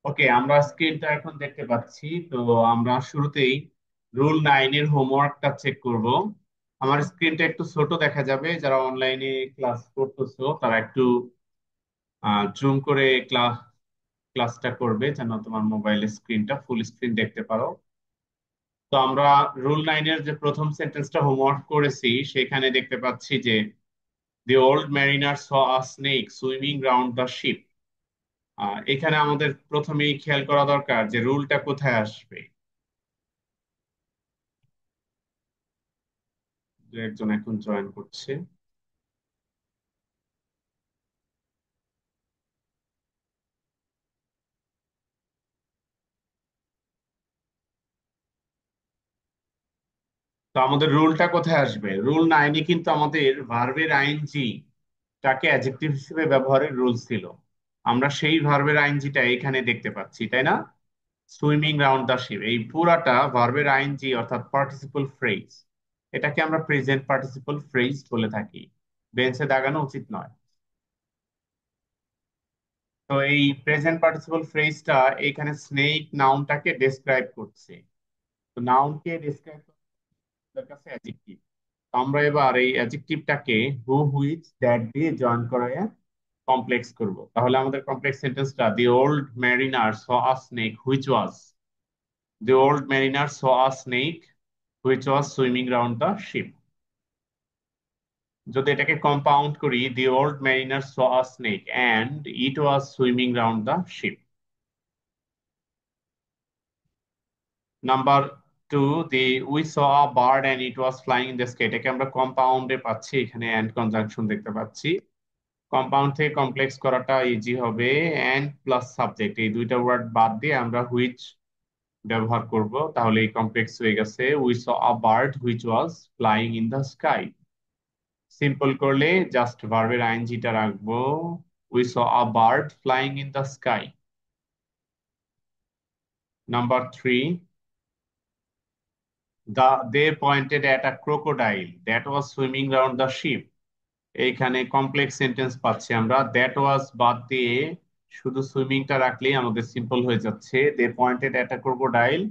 ওকে, আমরা স্ক্রিনটা এখন দেখতে পাচ্ছি। তো আমরা শুরুতেই রুল 9 এর হোমওয়ার্কটা চেক করব। আমার স্ক্রিনটা একটু ছোট দেখা যাবে, যারা অনলাইনে ক্লাস করতেছো তারা একটু জুম করে ক্লাসটা করবে যেন তোমার মোবাইলের স্ক্রিনটা ফুল স্ক্রিন দেখতে পারো। তো আমরা রুল 9-এর যে প্রথম সেন্টেন্সটা হোমওয়ার্ক করেছি সেখানে দেখতে পাচ্ছি যে দি old mariner saw a snake swimming round the sheep. এখানে আমাদের প্রথমেই খেয়াল করা দরকার যে রুলটা কোথায় আসবে। দু একজন এখন জয়েন করছে। তো আমাদের রুলটা কোথায় আসবে? রুল 9-এ কিন্তু আমাদের ভার্বের আইএনজি টাকে অ্যাডজেক্টিভ হিসেবে ব্যবহারের রুল ছিল। আমরা সেই ভার্বের আইএনজিটা এখানে দেখতে পাচ্ছি, তাই না? সুইমিং রাউন্ড দ্য শিপ, এই পুরাটা ভার্বের আইএনজি অর্থাৎ পার্টিসিপল ফ্রেজ। এটাকে আমরা প্রেজেন্ট পার্টিসিপল ফ্রেজ বলে থাকি। বেঞ্চে দাগানো উচিত নয়। তো এই প্রেজেন্ট পার্টিসিপল ফ্রেজটা এখানে স্নেক নাউনটাকে ডেসক্রাইব করছে। তো নাউনকে ডেসক্রাইব করতে কাছে অ্যাডজেক্টিভ। আমরা এবার এই অ্যাডজেক্টিভটাকে হু, হুইচ, দ্যাট দিয়ে জয়েন করে কমপ্লেক্স করব। তাহলে আমাদের কমপ্লেক্স সেন্টেন্সটা the old mariner saw a snake which was, the old mariner saw a snake which was swimming round the ship. যদি এটাকে কম্পাউন্ড করি, the old mariner saw a snake and it was swimming round the ship. Number 2, the we saw a bird and it was flying in the sky. এটাকে আমরা কম্পাউন্ডে পাচ্ছি, এখানে and conjunction দেখতে পাচ্ছি। Compound থেকে কমপ্লেক্স করাটা easy হবে। And plus subject, এই দুইটা ওয়ার্ড বাদ দিয়ে আমরা হুইচ ব্যবহার করব, তাহলে এই কমপ্লেক্স হয়ে গেছে। We saw a bird which was flying in the sky. Simple করলে জাস্ট ভার্বের আইএনজিটা রাখবো, we saw a bird flying in the sky. Number 3, they pointed at a crocodile that was swimming round the ship. এইখানে complex sentence পাচ্ছি আমরা। That was বাদ দিয়ে শুধু সুইমিংটা রাখলেই আমাদের সিম্পল হয়ে যাচ্ছে। They pointed at a crocodile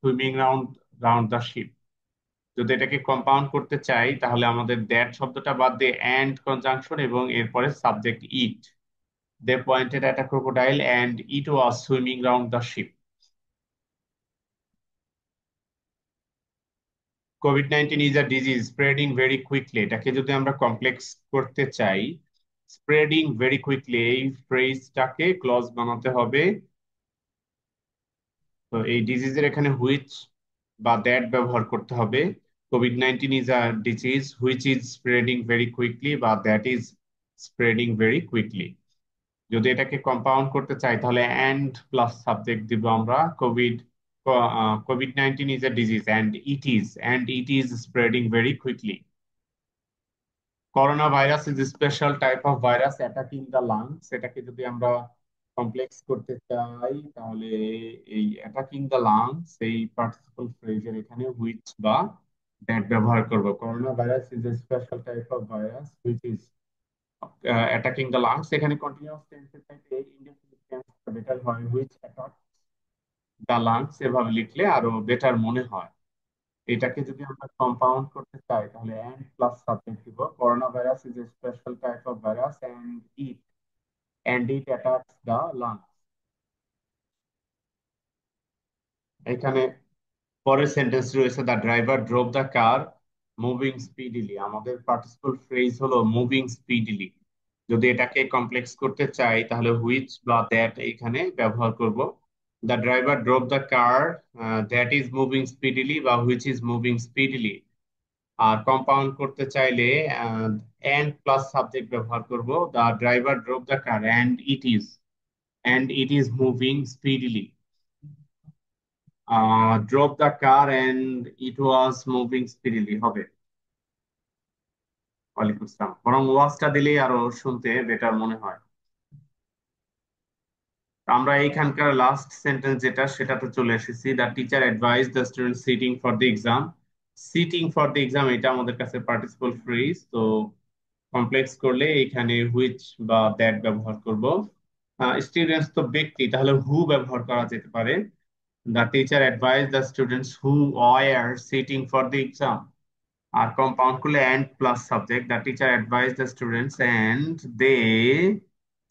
swimming round round the ship. যদি এটাকে কম্পাউন্ড করতে চাই তাহলে আমাদের দ্যাট শব্দটা বাদ দিয়ে অ্যান্ড কনজাংশন এবং এরপরে subject it. They pointed at a crocodile and it was swimming round the ship. কোভিড-19 is a disease spreading very quickly, এটাকে যদি আমরা কমপ্লেক্স করতে চাই, স্প্রেডিং ভেরি কুইকলি এই ফ্রেজটাকে ক্লজ বানাতে হবে। তো এই ডিজিজের এখানে হুইচ বা দ্যাট ব্যবহার করতে হবে। কোভিড-19 is a disease which is spreading very quickly বা that is spreading very quickly. যদি এটাকে কম্পাউন্ড করতে চাই তাহলে অ্যান্ড প্লাস সাবজেক্ট দিব আমরা। COVID-19 is a disease and it is spreading very quickly. Corona virus is special type of virus attacking the lungs, এটাকে যদি আমরা কমপ্লেক্স করতে চাই তাহলে এই অ্যাটাকিং দ্য লাংস এই পার্টিসিপল ফ্রেজের এখানে হুইচ বা দ্যাট ব্যবহার করব। Corona virus is a special type of virus which is attacking the lungs. এখানে কন্টিনিউয়াস টেন্সের চাইতে ইনডেফিনিট টেন্সটা বেটার হয়, হুইচ অ্যাটাক দ্য লাংস এভাবে লিখলে আরো বেটার মনে হয়। এটাকে যদি আমরা কম্পাউন্ড করতে চাই তাহলে এন্ড প্লাস সাবজেক্ট দিব। Corona virus is a special type of virus and it attacks the lungs. এখানে পরের সেন্টেন্স রয়েছে the driver drove the car moving speedily. আমাদের পার্টিসিপল ফ্রেজ হলো মুভিং স্পিডিলি। যদি এটাকে কমপ্লেক্স করতে চাই তাহলে হুইচ বা দ্যাট এখানে ব্যবহার করব। The driver drove the car that is moving speedily বা হুইচ ইজ মুভিং স্পিডিলি। আর কম্পাউন্ড করতে চাইলে এন্ড প্লাস সাবজেক্ট ব্যবহার করব। The driver drove the car and it is moving speedily. drove the car and it was moving speedily হবে। ওয়ালাইকুম আসসালাম, বরং ওয়াজটা দিলেই আরো শুনতে বেটার মনে হয়। আমরা এইখানকার লাস্ট সেন্টেন্স যেটা সেটাতে চলে এসেছি। The teacher advise the student sitting for the exam sitting for the exam এটা আমাদের কাছে পার্টিসিপল ফ্রেজ, তো কমপ্লেক্স করলে এখানে হুইচ বা দ্যাট ব্যবহার করব। স্টুডেন্টস তো ব্যক্তি, তাহলে হু ব্যবহার করা যেতে পারে। The teacher advise the students who are sitting for the exam. আর কম্পাউন্ড করলে and plus subject, the teacher advise the students and they,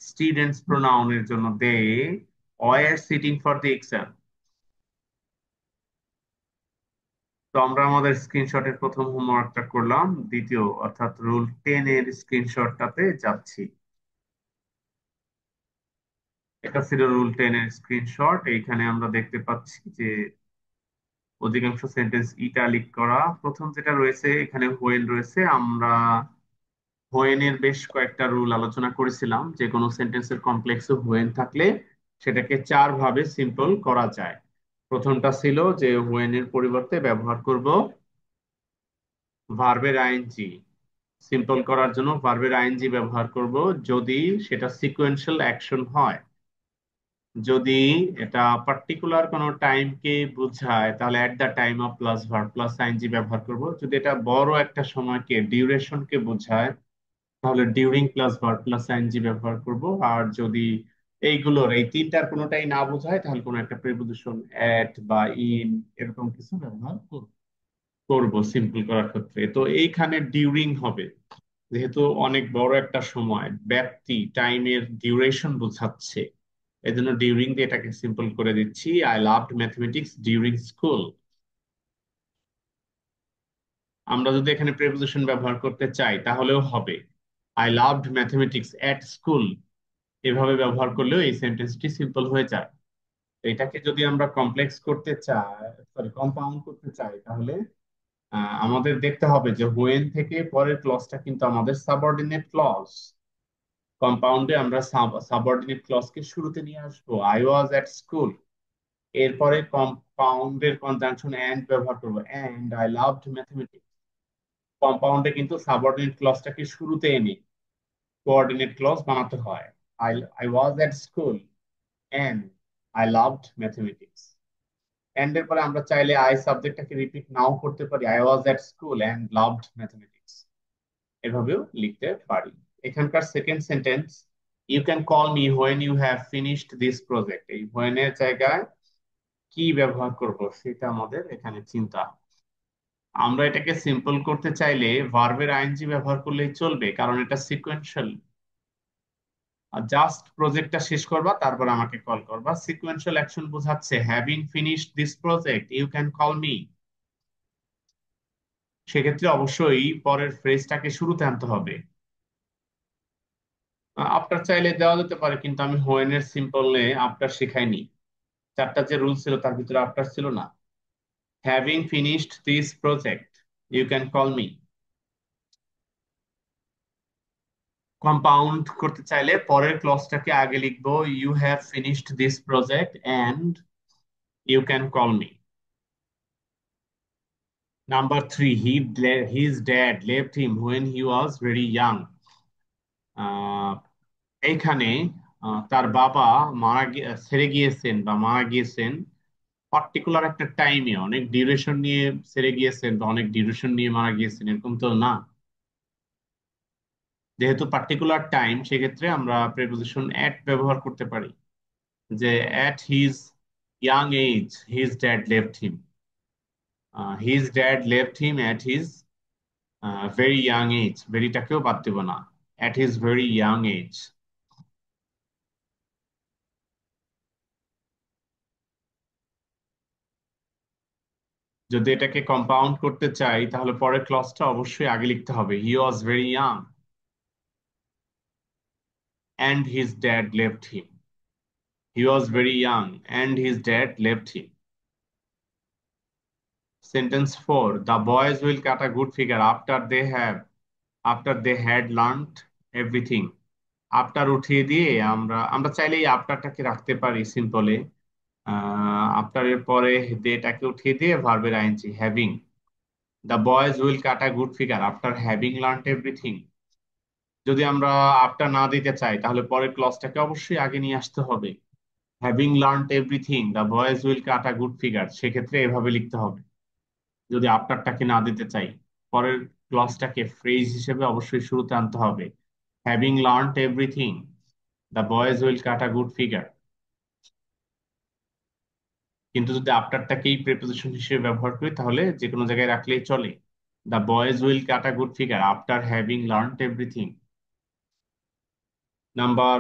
students প্রোনাউনের জন্য they are sitting for the exam. তো আমরা আমাদের স্ক্রিনশটের প্রথম হোমওয়ার্কটা করলাম, দ্বিতীয় অর্থাৎ রুল 10 এর স্ক্রিনশটটাতে যাচ্ছি। এটা ছিল রুল 10 এর স্ক্রিনশট। এইখানে আমরা দেখতে পাচ্ছি যে অধিকাংশ সেন্টেন্স ইটালিক করা। প্রথম যেটা রয়েছে এখানে হোয়েন রয়েছে। আমরা হোয়েনের বেশ কয়েকটা রুল আলোচনা করেছিলাম, যে কোনো সেন্টেন্সের কমপ্লেক্সে হোয়েন থাকলে সেটাকে চার ভাবে সিম্পল করা যায়। প্রথমটা ছিল যে হোয়েনের পরিবর্তে ব্যবহার করব ভার্বের আইএনজি। সিম্পল করার জন্য ভার্বের আইএনজি ব্যবহার করব যদি সেটা সিকোয়েন্সিয়াল অ্যাকশন হয়। যদি এটা পার্টিকুলার কোনো টাইমকে বোঝায় তাহলে at the time of plus verb plus ING ব্যবহার করব। যদি এটা বড় একটা সময়কে ডিউরেশনকে বোঝায় তাহলে during plus verb plus ING ব্যবহার করব। আর যদি এইগুলোর এই তিনটার কোনোটাই না বোঝায় তাহলে কোনো একটা প্রিপোজিশন অ্যাট বা ইন এরকম কিছু ব্যবহার করব সিম্পল করার ক্ষেত্রে। তো এইখানে ডিউরিং হবে, যেহেতু অনেক বড় একটা সময়, ব্যাপ্তি, টাইমের ডিউরেশন বোঝাচ্ছে, এই জন্য ডিউরিং দিয়ে এটাকে সিম্পল করে দিচ্ছি। I loved mathematics during school. আমরা যদি এখানে প্রিপোজিশন ব্যবহার করতে চাই তাহলেও হবে, I loved mathematics at school. এভাবে ব্যবহার করলেও এই সেন্টেন্সটি সিম্পল হয়ে যায়। এটাকে যদি আমরা কমপ্লেক্স করতে চাই, সরি কম্পাউন্ড করতে চাই, তাহলে আমাদের দেখতে হবে যে হোয়েন থেকে পরের ক্লজটা কিন্তু আমাদের সাবঅর্ডিনেট ক্লজ। কম্পাউন্ডে আমরা সাবঅর্ডিনেট ক্লজকে শুরুতে নিয়ে আসবো, আই ওয়াজ এট স্কুল। এরপরে কম্পাউন্ডের কনজাংশন এন্ড ব্যবহার করবো, এন্ড আই লাভড ম্যাথমেটিক্স। কম্পাউন্ডে কিন্তু সাবঅর্ডিনেট ক্লজটাকে শুরুতে এনে কোঅর্ডিনেট ক্লজ বানাতে হয়। I I was at school and I loved mathematics. And এর পরে আমরা চাইলে আই সাবজেক্টটাকে রিপিট নাও করতে পারি, I was at school and loved mathematics. এভাবেও লিখতে পারি। এখানকার second sentence, you can call me when you have finished this project, এই হোয়েন এর জায়গায় কি ব্যবহার করব সেটা আমাদের এখানে চিন্তা। আমরা এটাকে সিম্পল করতে চাইলে ভার্বের আইএনজি ব্যবহার করলেই চলবে, কারণ এটা সিকোয়েন্সিয়াল। জাস্ট প্রজেক্টটা শেষ করবা তারপর আমাকে কল করবা। সিকোয়েন্সিয়াল অ্যাকশন বোঝাচ্ছে having finished this project you can call me. সেক্ষেত্রে অবশ্যই পরের ফ্রেজটাকে শুরুতে আনতে হবে। আফটার চাইলে দেওয়া যেতে পারে, কিন্তু আমি হোয়েন এর সিম্পলে আফটার শেখাইনি। চারটা যে রুল ছিল তার ভিতরে আফটার ছিল না। Having finished this project you can call me. Compound করতে চাইলে পরের ক্লজটাকে আগে লিখবো, you have finished this project and you can call me. Number 3, his dad left him when he was very young. এইখানে তার বাবা ছেড়ে গিয়েছেন বা মারা গিয়েছেন পার্টিকুলার একটা টাইমে, অনেক ডিউরেশন নিয়ে ছেড়ে গিয়েছেন বা অনেক ডিউরেশন নিয়ে মারা গিয়েছেন এরকম তো না। যেহেতু পার্টিকুলার টাইম, সেক্ষেত্রে আমরা প্রিপোজিশন এট ব্যবহার করতে পারি, যে at his young age his dad left him. His dad left him at his very young age, ভেরিটাকেও বাদ দেব না, at his very young age. যদি এটাকে কম্পাউন্ড করতে চাই তাহলে পরের ক্লজটা অবশ্যই আগে লিখতে হবে, he was very young and his dad left him. He was very young and his dad left him. Sentence 4, the boys will cut a good figure after they had learned everything. After উঠিয়ে দিয়ে আমরা চাইলে এই আফটারটাকে রাখতে পারি সিম্পলে। আফটারের পরে দেটাকে উঠিয়ে দিয়ে ভার্বের ING having. The boys will cut a good figure after having learned everything. যদি আমরা আফটার না দিতে চাই তাহলে পরের ক্লজটাকে অবশ্যই আগে নিয়ে আসতে হবে, having learned everything the boys will cut a good figure. সেক্ষেত্রে এভাবে লিখতে হবে। যদি আফটারটাকে না দিতে চাই, পরের ক্লজটাকে ফ্রেজ হিসেবে অবশ্যই শুরুতে আনতে হবে। Having learned everything, the boys will cut a good figure. কিন্তু যদি আফটারটাকেই প্রিপোজিশন হিসেবে ব্যবহার করি তাহলে যে কোনো জায়গায় রাখলেই চলে। The boys will cut a good figure after having learned everything. Number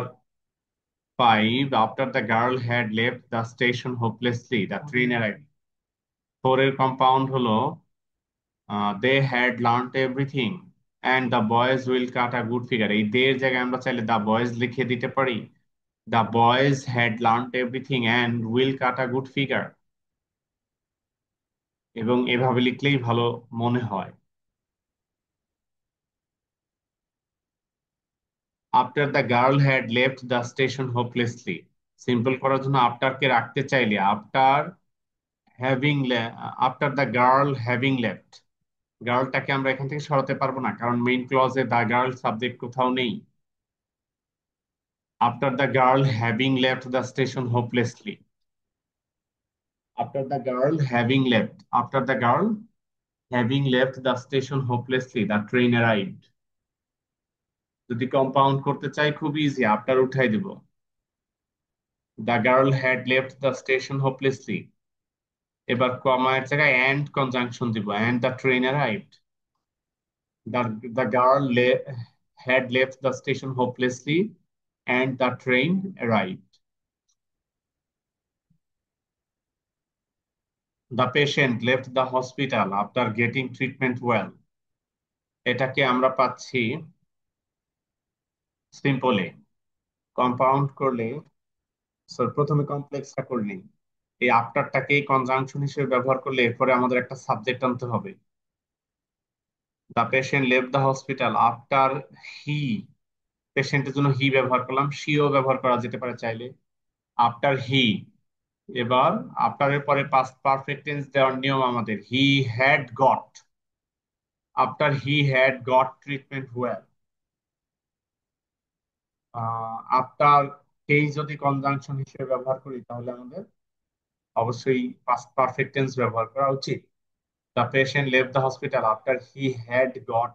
5, after the girl had left the station hopelessly, the train arrived. 4 এর কম্পাউন্ড হলো they had learnt everything and the boys will cut a good figure। এই they এর জায়গায় আমরা চাইলে the boys লিখে দিতে পারি। The boys had learnt everything and will cut a good figure, এবং এভাবে লিখলেই ভালো মনে হয়। After the girl had left the station hopelessly, simple করার জন্য আফটারকে রাখতে চাইলে after having, after the girl having left, গার্লটাকে আমরা এখান থেকে সরাতে পারবো না কারণ মেইন ক্লজে দা গার্ল সাবজেক্ট কোথাও নেই। After the girl having left the station hopelessly, after the girl having left, after the girl having left the station hopelessly the train arrived. যদি কম্পাউন্ড করতে চাই খুব ইজি, আফটার উঠাই দিব। The girl had left the station হোপলেসলি, এবার কমার জায়গায় and conjunction দিব, and the train arrived. The girl had left the station hopelessly and the train arrived. The patient left the hospital after getting treatment well. এটাকে আমরা পাচ্ছি সিম্পলে, compound করলে, প্রথমে কমপ্লেক্সটা করলেই এই আফটারটাকে কনজাংশন হিসেবে ব্যবহার করলে এরপরে আমাদের একটা সাবজেক্ট আনতে হবে। The patient left the hospital after he, পেশেন্টের জন্য হি ব্যবহার করলাম, শিও ব্যবহার করা যেতে পারে চাইলে। আফটার হি, এবার আফটারের পরে পাস্ট পারফেক্ট টেন্স দেওয়ার নিয়ম আমাদের, he had got, after he had got treatment well. After কেই যদি কনজাংশন হিসেবে ব্যবহার করি তাহলে আমাদের অবশ্যই পাস্ট পারফেক্ট টেন্স ব্যবহার করা উচিত। The patient left the hospital after he had got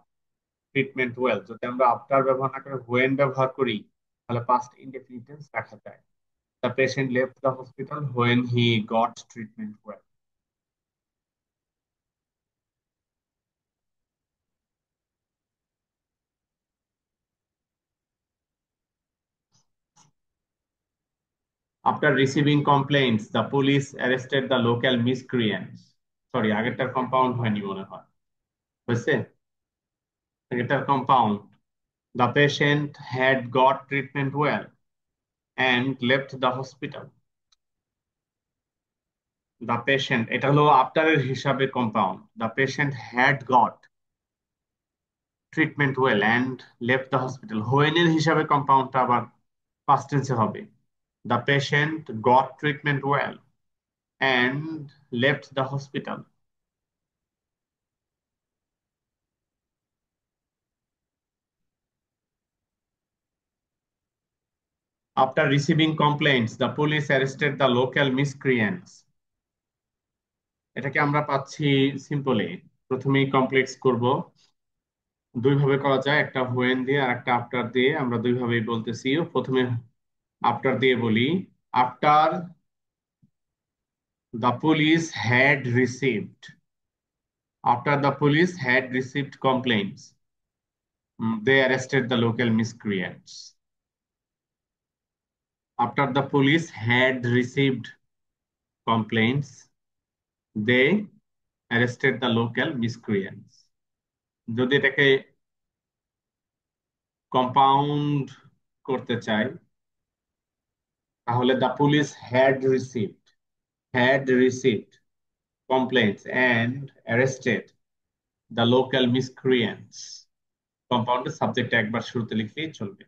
treatment well. যদি আমরা আফটার ব্যবহার না করে হোয়েন ব্যবহার করি তাহলে পাস্ট ইনডেফিনিট টেন্স রাখা যায়। The patient left the hospital when he got treatment well. After receiving complaints, the police arrested the local miscreants. Sorry, আগেরটার কম্পাউন্ড হয়নি মনে হয়, হয়েছে? আগেরটার compound. The patient had got treatment well and left the hospital. The patient, এটা হলো আফটারের হিসাবে compound. The patient had got treatment well and left the hospital. When এর হিসাবে কম্পাউন্ডটা আবার পাস্ট টেন্সে হবে। The patient got treatment well and left the hospital. After receiving complaints, the police arrested the local miscreants. এটাকে আমরা পাচ্ছি সিম্পলে, প্রথমেই complex করব। দুই ভাবে করা যায়, একটা হোয়েন দিয়ে আর একটা আফটার দিয়ে। আমরা দুই ভাবেই বলতেছি। প্রথমে আফটার দিয়ে বলি, after the police had received, after the police had received complaints, they arrested the local miscreants. After the police had received complaints, they arrested the local miscreants. যদি এটাকে কম্পাউন্ড করতে চাই তাহলে the police had received complaints and arrested the local miscreants. কম্পাউন্ডের subject একবার শুরুতে লিখলেই চলবে।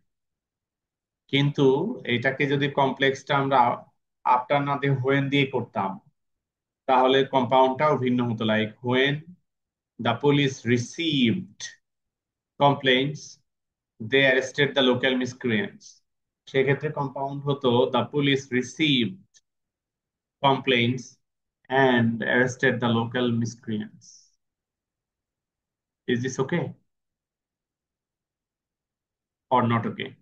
কিন্তু এটাকে যদি কমপ্লেক্সটা আমরা আফটার না দিয়ে হোয়েন দিয়ে করতাম তাহলে কম্পাউন্ডটাও ভিন্ন হতো। Like when the police received complaints, they arrested the local miscreants. সেক্ষেত্রে কম্পাউন্ড হতো the police received complaints, and arrested the local miscreants. Is this okay or not okay?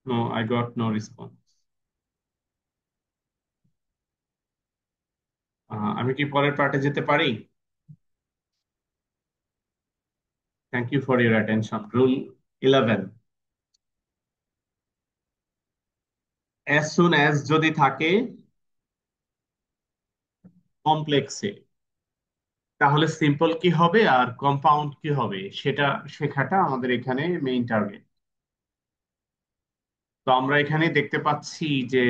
No, I got no response. আমি কি পরের পার্টে যেতে পারি? Thank you for your attention. Rule 11, as soon as যদি থাকে কমপ্লেক্সে, তাহলে সিম্পল কি হবে আর কম্পাউন্ড কি হবে সেটা শেখাটা আমাদের এখানে মেইন টার্গেট। তো আমরা এখানে দেখতে পাচ্ছি যে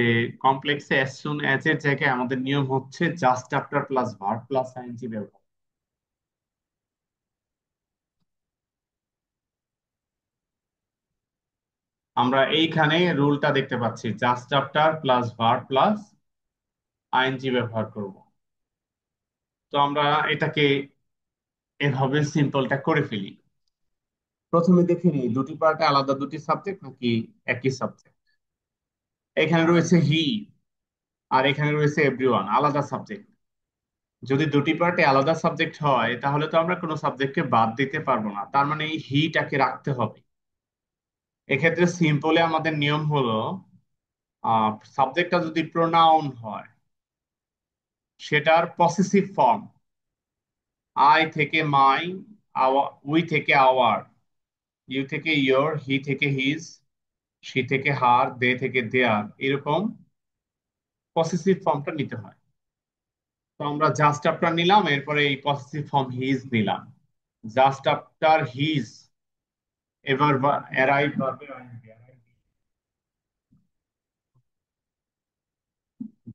কমপ্লেক্সে as soon as এর জায়গায় আমাদের নিয়ম হচ্ছে just after plus verb plus ING ব্যবহার। আমরা এইখানে রুলটা দেখতে পাচ্ছি just after plus verb plus ING ব্যবহার করব। তো আমরা এটাকে এভাবে সিম্পলটা করে ফেলি। প্রথমে দেখে নিই দুটি পার্টে আলাদা দুটি সাবজেক্ট নাকি একই সাবজেক্ট। এখানে রয়েছে হি আর এখানে রয়েছে এভরিওয়ান, আলাদা সাবজেক্ট। যদি দুটি পার্টে আলাদা সাবজেক্ট হয় তাহলে তো আমরা কোনো সাবজেক্টকে বাদ দিতে পারবো না, তার মানে এই হিটাকে রাখতে হবে। এক্ষেত্রে সিম্পলে আমাদের নিয়ম হলো সাবজেক্টটা যদি প্রোনাউন হয় সেটার পসেসিভ ফর্ম আই থেকে মাই, উই থেকে আওয়ার, ইউ থেকে ইয়োর, হি থেকে হিজ, সি থেকে হার, দে থেকে দেয়ার, এরকম পসেসিভ ফর্মটা নিতে হয়। তো আমরা জাস্ট আফটার নিলাম, এরপরে এই পসেসিভ ফর্ম হিজ নিলাম। জাস্ট আফটার হিজ, এবার অ্যারাইভ ভার্বের ING,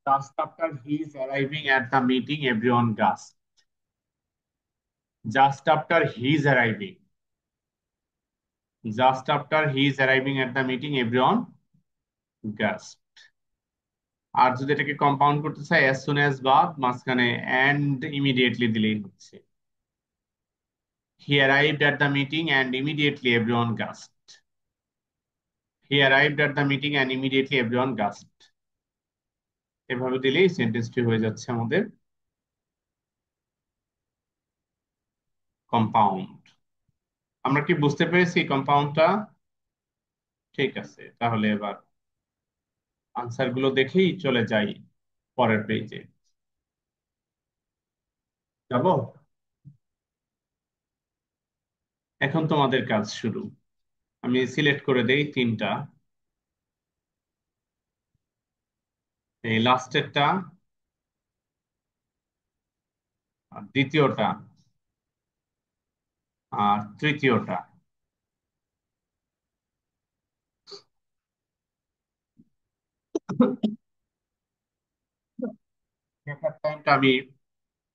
just after his arriving at the meeting everyone gasp. Just after his arriving, just after his arriving at the meeting everyone gasp. আর যদি এটাকে compound করতে চাই as soon as বা মাঝখানে and immediately দিলেই হচ্ছে। He arrived at the meeting and immediately everyone gasped. He arrived at the meeting and immediately everyone gasped. এভাবে দিলেই সেন্টেন্সটি হয়ে যাচ্ছে আমাদের কম্পাউন্ড। আমরা কি বুঝতে পেরেছি কম্পাউন্ডটা? ঠিক আছে, তাহলে এবার আনসার গুলো দেখেই চলে যাই পরের পেজে। যাব? এখন তোমাদের কাজ শুরু। আমি সিলেক্ট করে দেই তিনটা, এই লাস্টেরটা আর দ্বিতীয়টা আর তৃতীয়টা। লেখার টাইমটা আমি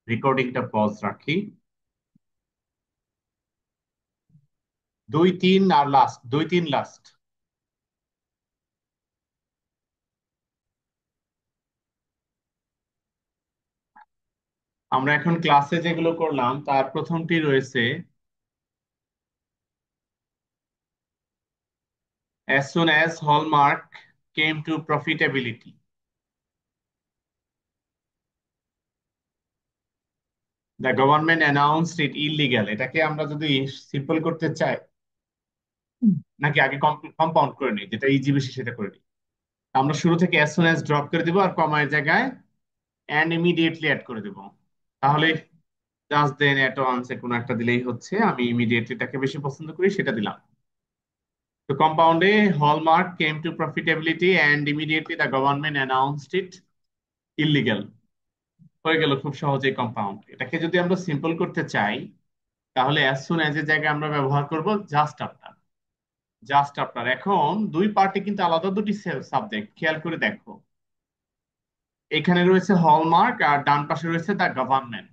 রেকর্ডিংটা পজ রাখি। 2 3 আর লাস্ট, 2 3 লাস্ট। আমরা এখন ক্লাসে যেগুলো করলাম তার প্রথমটি রয়েছে as soon as Hallmark came to profitability, the government announced it illegal। এটাকে আমরা যদি সিম্পল করতে চাই নাকি আগে কম্পাউন্ড করে নিই, যেটা ইজি বেশি সেটা করে নিই। আমরা শুরু থেকে as soon as ড্রপ করে দিব আর কমার জায়গায় and immediately অ্যাড করে দেব। তাহলে জাস্ট দেন এট ওয়ান্সে কোনো একটা দিলেই হচ্ছে। আমি ইমিডিয়েটলিটাকে বেশি পছন্দ করি, সেটা দিলাম। তো কম্পাউন্ডে Hallmark came to profitability and immediately the government announced it illegal. হয়ে গেল খুব সহজেই কম্পাউন্ড। এটাকে যদি আমরা সিম্পল করতে চাই তাহলে অ্যাজ সুন অ্যাজ এর জায়গায় আমরা ব্যবহার করব জাস্ট আফটার। জাস্ট আফটার, এখন দুই পার্টে কিন্তু আলাদা দুটি সাবজেক্ট, খেয়াল করে দেখো। এখানে রয়েছে হলমার্ক আর ডান পাশে রয়েছে দ্য গভর্নমেন্ট।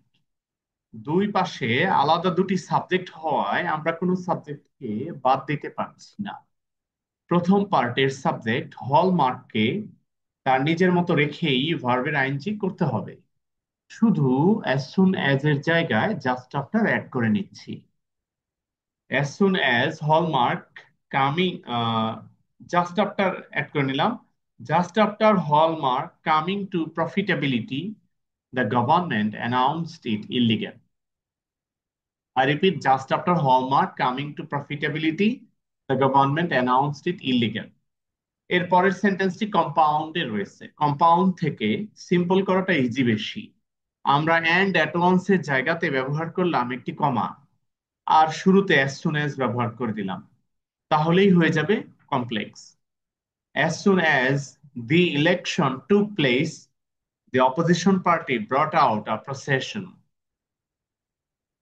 দুই পাশে আলাদা দুটি সাবজেক্ট হওয়ায় আমরা কোনো সাবজেক্টকে বাদ দিতে পারছি না। প্রথম পার্টের সাবজেক্ট হলমার্ককে তার নিজের মতো রেখেই ভার্বের আইএনজি করতে হবে। শুধু অ্যাজ সুন অ্যাজ এর জায়গায় জাস্ট আফটার অ্যাড করে নিচ্ছি। As soon as hallmark coming, just after add করে নিলাম। Just after Hallmark coming to profitability, the government announced it illegal. I repeat, just after Hallmark coming to profitability, the government announced it illegal. এর পরের সেন্টেন্সটি কম্পাউন্ডে রয়েছে। Compound থেকে simple করাটা easy বেশি। আমরা and at এর জায়গাতে ব্যবহার করলাম একটি কমা, আর শুরুতে অ্যাজ সুন অ্যাজ ব্যবহার করে দিলাম, তাহলেই হয়ে যাবে complex. As soon as the election took place, the opposition party brought out a procession.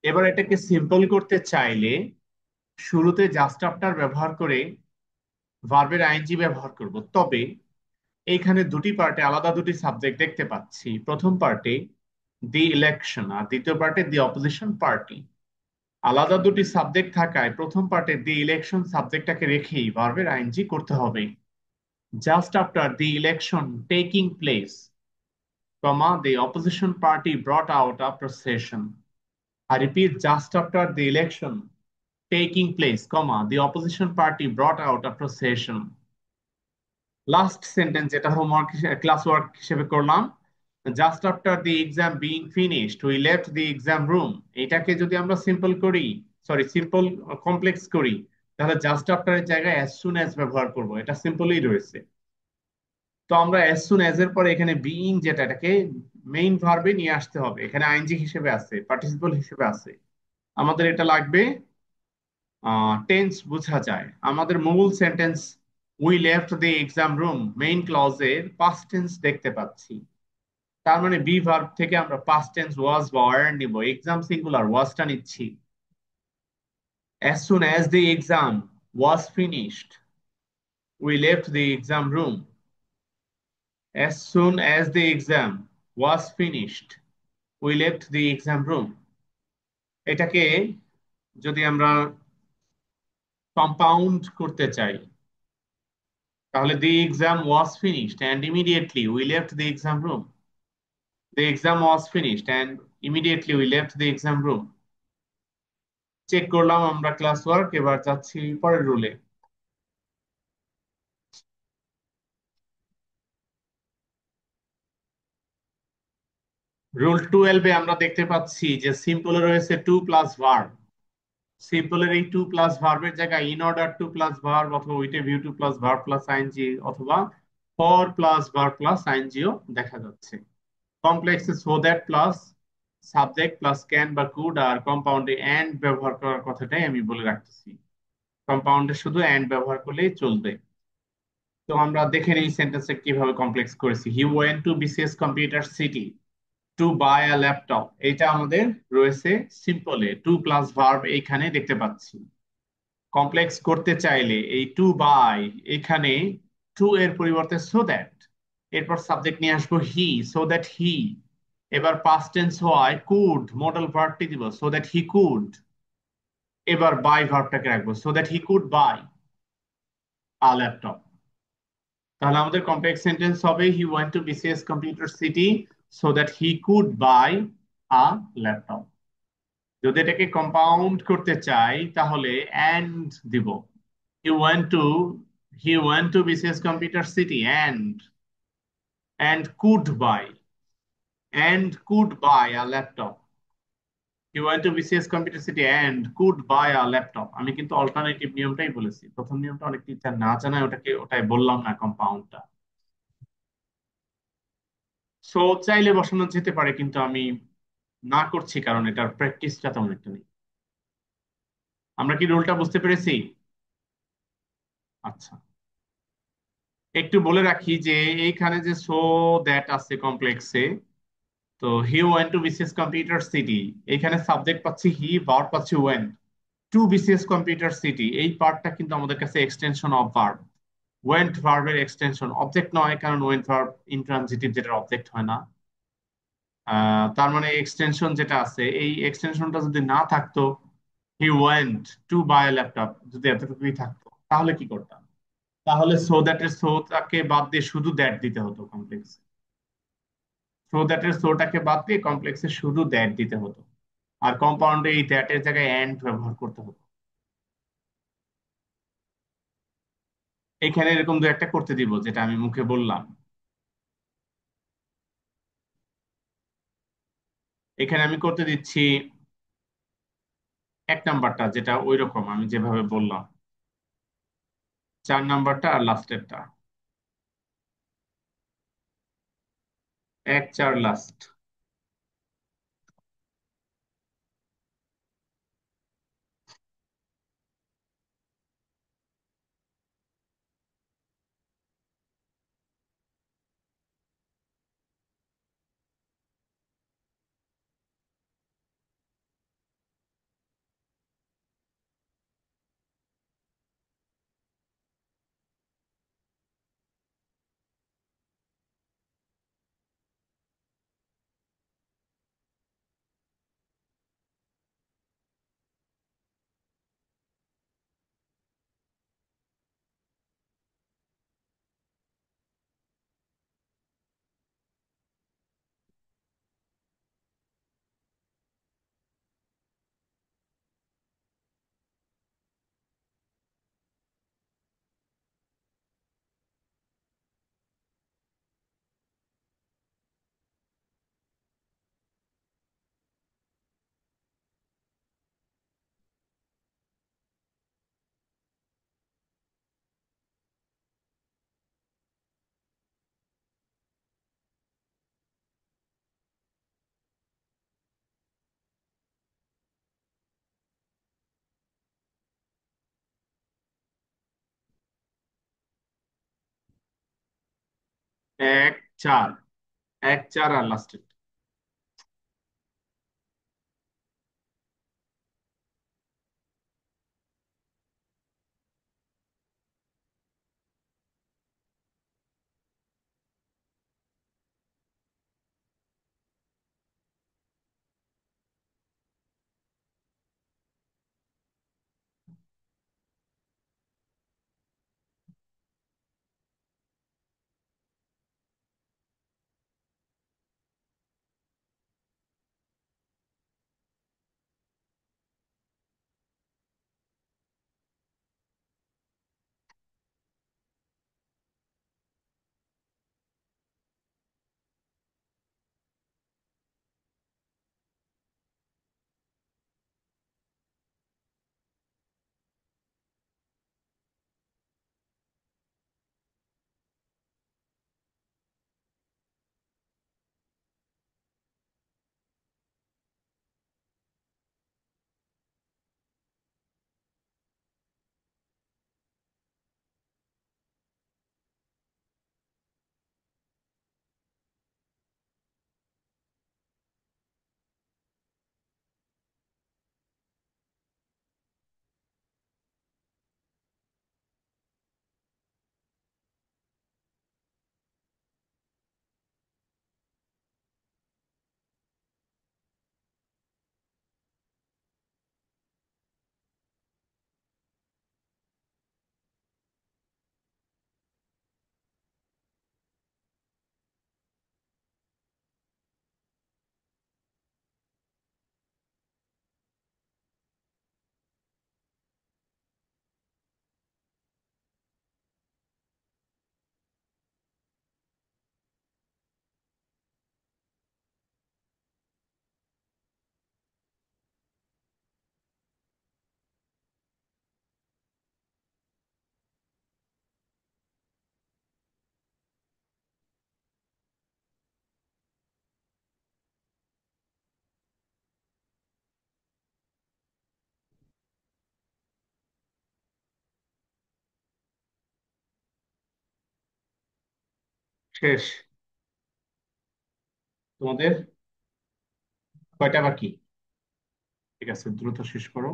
এবার এটাকে সিম্পল করতে চাইলে শুরুতে জাস্ট আফটার ব্যবহার করে ভার্বের আইএনজি ব্যবহার করব। তবে এইখানে দুটি পার্টে আলাদা দুটি সাবজেক্ট দেখতে পাচ্ছি। প্রথম পার্টে দি ইলেকশন আর দ্বিতীয় পার্টে দি অপোজিশন পার্টি। আলাদা দুটি সাবজেক্ট থাকায় প্রথম পার্টে দি ইলেকশন সাবজেক্টটাকে রেখেই ভার্বের আইএনজি করতে হবে। Just after the election taking place, the opposition party brought out a procession. I repeat, just after the election taking place, the opposition party brought out a procession. Last sentence যেটা homework class work হিসেবে করলাম, just after the exam being finished we left the exam room. এটাকে যদি আমরা simple করি, sorry simple complex করি, তাহলে just after এর জায়গায় অ্যাজ সুন অ্যাজ ব্যবহার করব। এটা সিম্পলই রয়েছে। তো আমরা অ্যাজ সুন অ্যাজ এর পরে এখানে বিইং যেটা, এটাকে মেইন ভার্বে নিয়ে আসতে হবে। এখানে আইএনজি হিসেবে আছে, পার্টিসিপল হিসেবে আছে। আমাদের এটা লাগবে টেন্স বোঝা যায়। আমাদের মূল sentence we left the exam room main ক্লজের পাস্ট টেন্স দেখতে পাচ্ছি। তার মানে বি ভার্ব থেকে আমরা পাস্ট টেন্স ওয়াজ বা ওয়ার নিব। এক্সাম সিঙ্গুলার, ওয়াজটা নিচ্ছি। As soon as the exam was finished we left the exam room. As soon as the exam was finished, we left the exam room. এটাকে যদি আমরা compound করতে চাই, তাহলে the exam was finished and immediately we left the exam room. The exam was finished and immediately we left the exam room. Check করলাম আমরা class work. এবার যাচ্ছি পরের রুলে। রুল 12 আমরা দেখতে পাচ্ছি যে সিম্পলে রয়েছে টু প্লাস ভার্ব। সিম্পলের এই টু প্লাস ভার্বের জায়গায় in order to plus verb অথবা with a view to plus verb plus ING অথবা ফর প্লাস ভার্ব প্লাস আইএনজিও দেখা যাচ্ছে। কমপ্লেক্সে so that plus subject plus can বা কুড, আর কম্পাউন্ডে অ্যান্ড ব্যবহার করার কথাটাই আমি বলে রাখতেছি। কম্পাউন্ডে শুধু অ্যান্ড ব্যবহার করলেই চলবে। তো আমরা দেখে নিই সেন্টেন্সে কিভাবে কমপ্লেক্স করেছি। He went to BCS computer city to buy a laptop. এটা আমাদের রয়েছে সিম্পলে, টু প্লাস ভার্ব এইখানে দেখতে পাচ্ছি। কমপ্লেক্স করতে চাইলে এই টু বাই, এখানে টু এর পরিবর্তে সো দ্যাট, এরপর সাবজেক্ট নিয়ে আসবো হি, সো দ্যাট হি। এবার পাস্ট টেন্স হওয়ায় কুড মডেল ভার্বটি দিব, সো দ্যাট হি কুড। এবার বাই ভার্বটাকে রাখবো, so that he could buy a laptop. তাহলে আমাদের কমপ্লেক্স সেন্টেন্স হবে হি went to BCS computer city so that he could buy a laptop. যদি এটাকে কম্পাউন্ড করতে চাই তাহলে অ্যান্ড দিব। he went to he went to BCS Computer City and could buy a laptop. He went to BCS Computer City and could buy a laptop. আমি কিন্তু alternative নিয়মটাই বলেছি। প্রথম নিয়মটা অনেক টিচার না জানায় ওটাই বললাম না, কম্পাউন্ডটা। সো চাইলে বসানো যেতে পারে, কিন্তু আমি না করছি কারণ এটার প্র্যাকটিসটা তেমন একটা নেই। আমরা কি রুলটা বুঝতে পেরেছি? আচ্ছা, একটু বলে রাখি যে এইখানে যে সো দ্যাট আছে কমপ্লেক্সে, তো he went to BCS computer city, এখানে সাবজেক্ট পাচ্ছি হি, ভার্ব পাচ্ছি went. To BCS computer city এই পার্টটা কিন্তু আমাদের কাছে এক্সটেনশন অফ ভার্ব। ওয়েন্ট ভার্বের এক্সটেনশন, অবজেক্ট নয়, কারণ ওয়েন্ট ভার্ব ইনট্রানজিটিভ, যেটা অবজেক্ট হয় না। তার মানে এক্সটেনশন যেটা আছে, এই এক্সটেনশনটা যদি না থাকতো, he went to buy laptop, যদি এতটুকুই থাকতো, তাহলে কি করতাম? তাহলে সো দ্যাট এর সোটাকে বাদ দিয়ে শুধু দ্যাট দিতে হতো কমপ্লেক্স। সো দ্যাট এর সোটাকে বাদ দিয়ে কমপ্লেক্সে শুধু দ্যাট দিতে হতো। আর কম্পাউন্ডে এই দ্যাট এর জায়গায় অ্যান্ড ব্যবহার করতে হতো। এখানে এরকম দু একটা করতে দিব যেটা আমি মুখে বললাম। এখানে আমি করতে দিচ্ছি 1 নাম্বারটা, যেটা ওই রকম আমি যেভাবে বললাম। 4 নাম্বারটা আর লাস্টেরটা। 1 4 লাস্ট। 1 4। 1 4 আর লাস্টের। শেষ। তোমাদের কয়টা বাকি? ঠিক আছে, দ্রুত শেষ করো।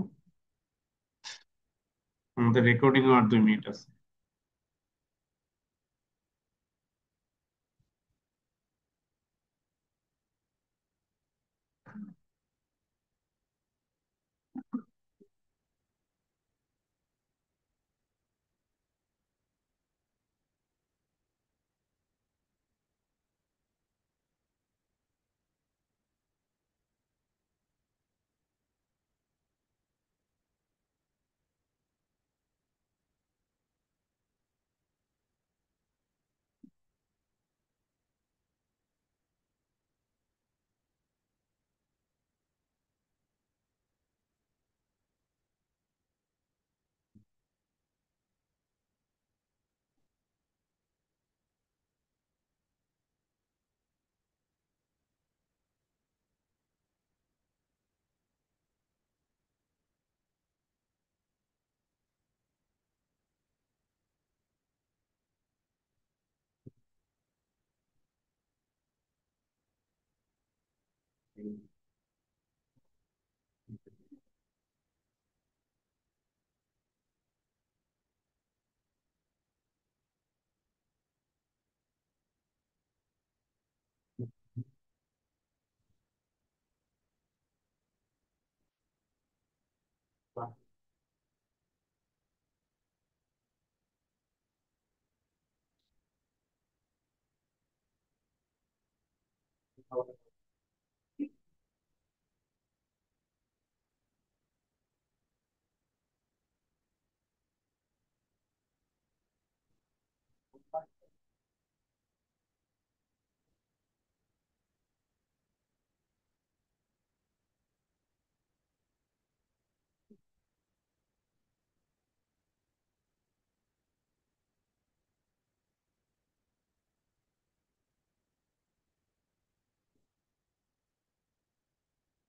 আমাদের রেকর্ডিং আর 2 মিনিট আছে।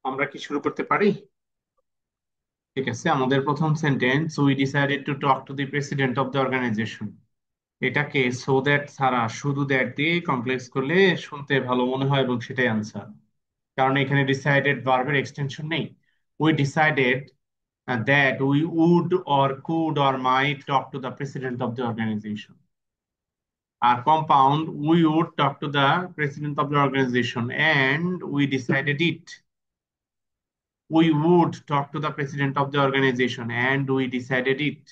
আমরা কি শুরু করতে পারি? ঠিক আছে, আমাদের প্রথম sentence, we decided to talk to the president of the organisation. এটাকে সো দ্যাট ছাড়া শুধু দ্যাট দিয়ে কমপ্লেক্স করলে শুনতে ভালো মনে হয় এবং সেটাই আনসার। কারণ এখানে ডিসাইডেড ভার্বের এক্সটেনশন নেই। We decided that we would or could or might talk to the president of the organisation. আর compound, we would talk to the president of the organisation and we decided it. We would talk to the president of the organization and we decided it.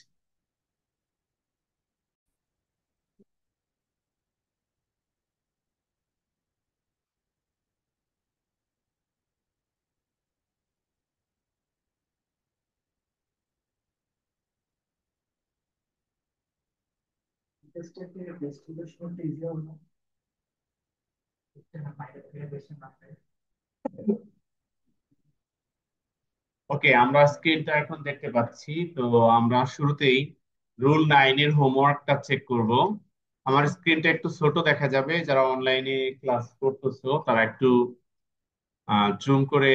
ওকে, আমরা স্ক্রিনটা এখন দেখতে পাচ্ছি। তো আমরা শুরুতেই rule 9 এর হোমওয়ার্কটা চেক করব। আমার স্ক্রিনটা একটু ছোট দেখা যাবে, যারা অনলাইনে ক্লাস করতেছো তারা একটু জুম করে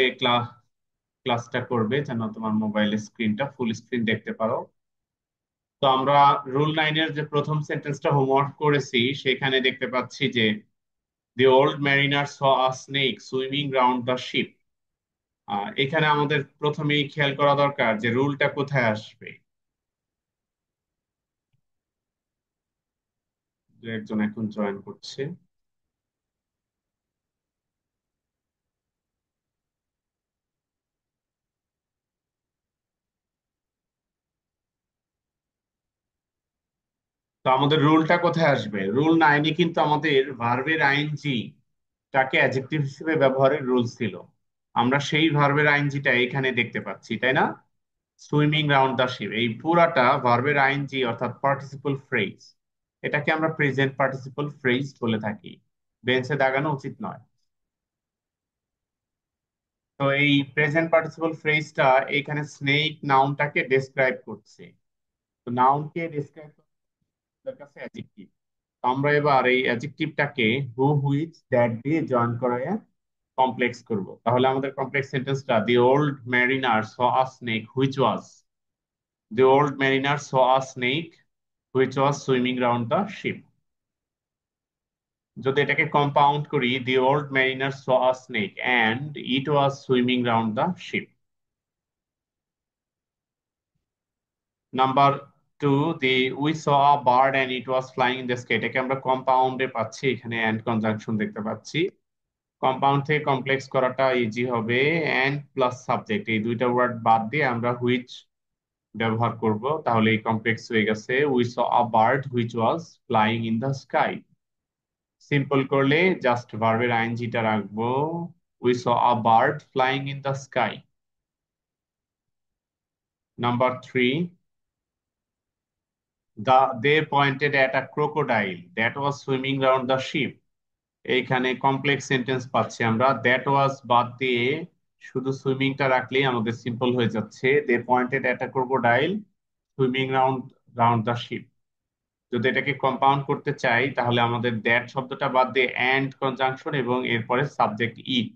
ক্লাসটা করবে যেন তোমার মোবাইলের স্ক্রিনটা ফুল স্ক্রিন দেখতে পারো। তো আমরা রুল 9-এর যে প্রথম সেন্টেন্সটা হোমওয়ার্ক করেছি সেখানে দেখতে পাচ্ছি যে দি old mariner saw a snake swimming round the sheep. এখানে আমাদের প্রথমেই খেয়াল করা দরকার যে রুলটা কোথায় আসবে। দু একজন এখন জয়েন করছে। তো আমাদের রুলটা কোথায় আসবে? রুল 9-এ কিন্তু আমাদের ভার্বের আইএনজি টাকে অ্যাডজেক্টিভ হিসেবে ব্যবহারের রুল ছিল। আমরা সেই ভার্বের আইএনজিটা এখানে দেখতে পাচ্ছি, তাই না? সুইমিং রাউন্ড দ্য শিপ, এই পুরাটা ভার্বের আইএনজি অর্থাৎ পার্টিসিপল ফ্রেজ। এটাকে আমরা প্রেজেন্ট পার্টিসিপল ফ্রেজ বলে থাকি। বেঞ্চে দাগানো উচিত নয়। তো এই প্রেজেন্ট পার্টিসিপল ফ্রেজটা এখানে স্নেক নাউনটাকে ডেসক্রাইব করছে। তো নাউনকে ডেসক্রাইব করার কাছে অ্যাডজেক্টিভ। আমরা এবার এই অ্যাডজেক্টিভটাকে হু, হুইচ, দ্যাট দিয়ে জয়েন করে কমপ্লেক্স করব। তাহলে আমাদের কমপ্লেক্স সেন্টেন্সটা, the old mariner saw a snake which was, the old mariner saw a snake which was swimming round the ship. যদি এটাকে কম্পাউন্ড করি, the old mariner saw a snake and it was swimming round the ship. Number two, the we saw a bird and it was flying in the sky. এটাকে আমরা কম্পাউন্ডে পাচ্ছি, এখানে and conjunction দেখতে পাচ্ছি। Compound থেকে complex করাটা easy হবে। And plus subject, এই দুইটা ওয়ার্ড বাদ দিয়ে আমরা হুইচ ব্যবহার করব, তাহলে এই কমপ্লেক্স হয়ে গেছে। We saw a bird which was flying in the sky. Simple করলে জাস্ট ভার্বের আইএনজিটা রাখবো, we saw a bird flying in the sky. Number three, they pointed at a crocodile that was swimming round the ship. এইখানে complex sentence পাচ্ছি আমরা। That was বাদ দিয়ে শুধু সুইমিংটা রাখলেই আমাদের সিম্পল হয়ে যাচ্ছে। They pointed at a crocodile swimming round round the ship. যদি এটাকে কম্পাউন্ড করতে চাই তাহলে আমাদের দ্যাট শব্দটা বাদ দিয়ে অ্যান্ড কনজাংশন এবং এরপরে subject it.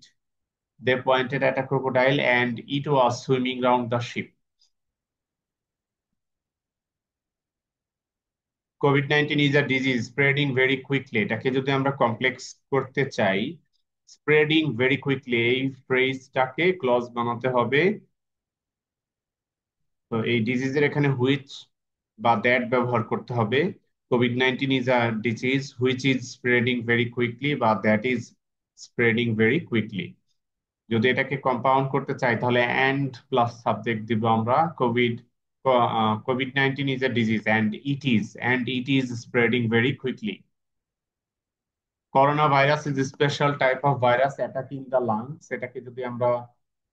They pointed at a crocodile and it was swimming round the ship. COVID 19 is a disease spreading very quickly, এটাকে যদি আমরা কমপ্লেক্স করতে চাই স্প্রেডিং ভেরি কুইকলি এই ফ্রেজটাকে ক্লজ বানাতে হবে। তো এই ডিজিজের এখানে হুইচ বা দ্যাট ব্যবহার করতে হবে। কোভিড-19 is a disease which is spreading very quickly বা that is spreading very quickly. যদি এটাকে কম্পাউন্ড করতে চাই তাহলে অ্যান্ড প্লাস সাবজেক্ট দিব আমরা। COVID-19 is a disease and it is spreading very quickly. Corona virus is special type of virus attacking the lungs. এটাকে যদি আমরা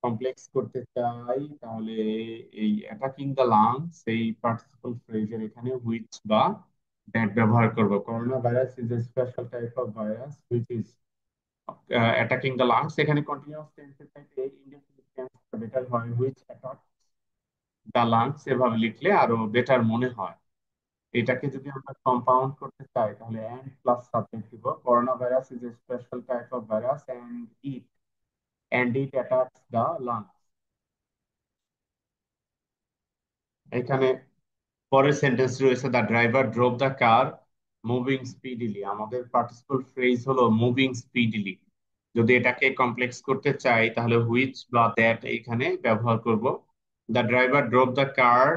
কমপ্লেক্স করতে চাই তাহলে এই অ্যাটাকিং দ্য লাংস এই পার্টিসিপল ফ্রেজের এখানে হুইচ বা দ্যাট ব্যবহার করব। Corona virus is a special type of virus which is attacking the lungs. এখানে কন্টিনিউয়াস টেন্সের টাইপে ইনডেফিনিট টেন্সটা বেটার হয়, হুইচ অ্যাটাক দ্য লাংস এভাবে লিখলে আরো বেটার মনে হয়। এটাকে যদি আমরা কম্পাউন্ড করতে চাই তাহলে এন্ড প্লাস সাবজেক্ট দিব। Corona virus is a special type of virus and it attacks the lungs. এখানে পরের সেন্টেন্স রয়েছে the driver drove the car moving speedily. আমাদের পার্টিসিপল ফ্রেজ হলো মুভিং স্পিডিলি। যদি এটাকে কমপ্লেক্স করতে চাই তাহলে হুইচ বা দ্যাট এখানে ব্যবহার করব। The driver drove the car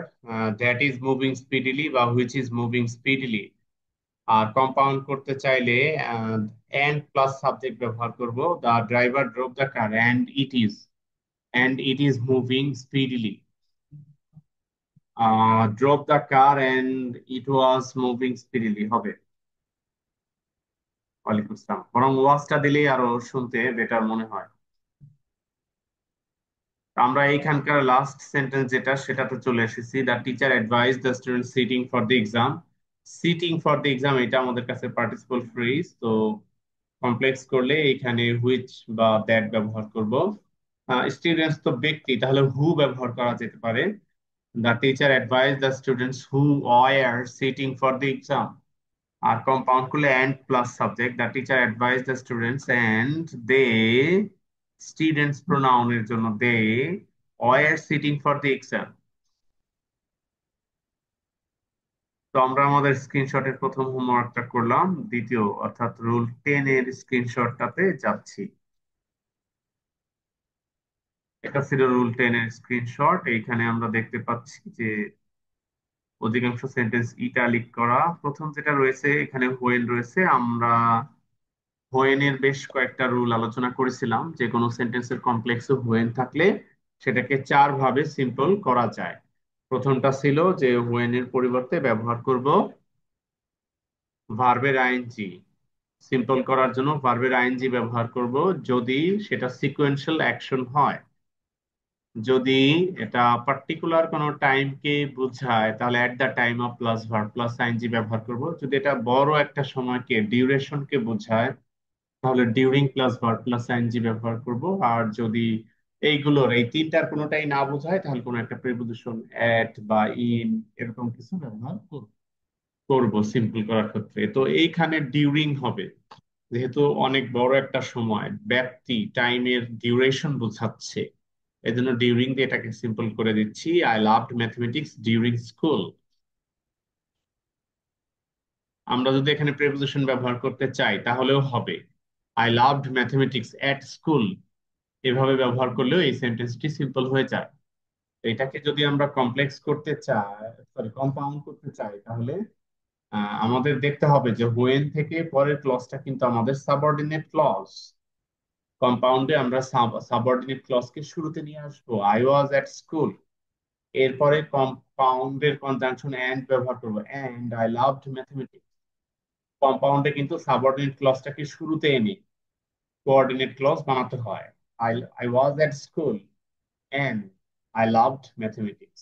that is moving speedily বা হুইচ ইজ মুভিং স্পিডিলি। আর কম্পাউন্ড করতে চাইলে এন্ড প্লাস সাবজেক্ট ব্যবহার করব। The driver drove the car and it is moving speedily. Drove the car and it was moving speedily হবে। ওয়ালাইকুম আসসালাম। বরং ওয়াজটা দিলেই আরো শুনতে বেটার মনে হয়। আমরা এইখানকার লাস্ট সেন্টেন্স যেটা সেটাতে চলে এসেছি। The teacher advise the student sitting for the exam. Sitting for the exam এটা আমাদের কাছে পার্টিসিপল ফ্রেজ। তো কমপ্লেক্স করলে এখানে হুইচ বা দ্যাট ব্যবহার করব। স্টুডেন্টস তো ব্যক্তি, তাহলে হু ব্যবহার করা যেতে পারে। The teacher advise the students who were sitting for the exam. আর কম্পাউন্ড করলে and plus subject. The teacher advise the students and they students প্রোনাউনের জন্য they were sitting for the exam. তো আমরা আমাদের স্ক্রিনশটের প্রথম হোমওয়ার্কটা করলাম, দ্বিতীয় অর্থাৎ রুল 10 এর স্ক্রিনশটটাতে যাচ্ছি। এটা ছিল রুল 10 এর স্ক্রিনশট। এইখানে আমরা দেখতে পাচ্ছি যে অধিকাংশ সেন্টেন্স ইটালিক করা। প্রথম যেটা রয়েছে এখানে হোয়েন রয়েছে। আমরা হোয়েনের বেশ কয়েকটা রুল আলোচনা করেছিলাম। যে কোনো সেন্টেন্সের কমপ্লেক্সে হোয়েন থাকলে সেটাকে চার ভাবে সিম্পল করা যায়। প্রথমটা ছিল যে হোয়েনের পরিবর্তে ব্যবহার করব ভার্বের আইএনজি। সিম্পল করার জন্য ভার্বের আইএনজি ব্যবহার করব যদি সেটা সিকোয়েন্সিয়াল অ্যাকশন হয়। যদি এটা পার্টিকুলার কোনো টাইমকে বোঝায় তাহলে at the time of plus verb plus ING ব্যবহার করব। যদি এটা বড় একটা সময়কে ডিউরেশনকে বোঝায় তাহলে during plus verb plus ING ব্যবহার করব। আর যদি এইগুলোর এই তিনটার কোনোটাই না বোঝায় তাহলে কোনো একটা প্রিপোজিশন এট বা ইন এরকম কিছু ব্যবহার করব সিম্পল করার ক্ষেত্রে। তো এইখানে ডিউরিং হবে, যেহেতু অনেক বড় একটা সময় ব্যাপ্তি টাইমের ডিউরেশন বোঝাচ্ছে, এই জন্য ডিউরিং দিয়ে এটাকে সিম্পল করে দিচ্ছি। I loved mathematics during school. আমরা যদি এখানে প্রিপোজিশন ব্যবহার করতে চাই তাহলেও হবে, I loved mathematics at school. এভাবে ব্যবহার করলেও এই সেন্টেন্সটি সিম্পল হয়ে যায়। এটাকে যদি আমরা কমপ্লেক্স করতে চাই, সরি কম্পাউন্ড করতে চাই, তাহলে আমাদের দেখতে হবে যে হোয়েন থেকে পরের ক্লজটা কিন্তু আমাদের সাবঅর্ডিনেট ক্লজ। কম্পাউন্ডে আমরা সাবঅর্ডিনেট ক্লজকে শুরুতে নিয়ে আসবো, আই ওয়াজ এট স্কুল। এরপরে কম্পাউন্ডের কনজাংশন এন্ড ব্যবহার করবো, এন্ড আই লাভড ম্যাথমেটিক্স। কম্পাউন্ডে কিন্তু সাবঅর্ডিনেট ক্লজটাকে শুরুতে এনে কোঅর্ডিনেট ক্লজ বানাতে হয়। I I was at school and I loved mathematics.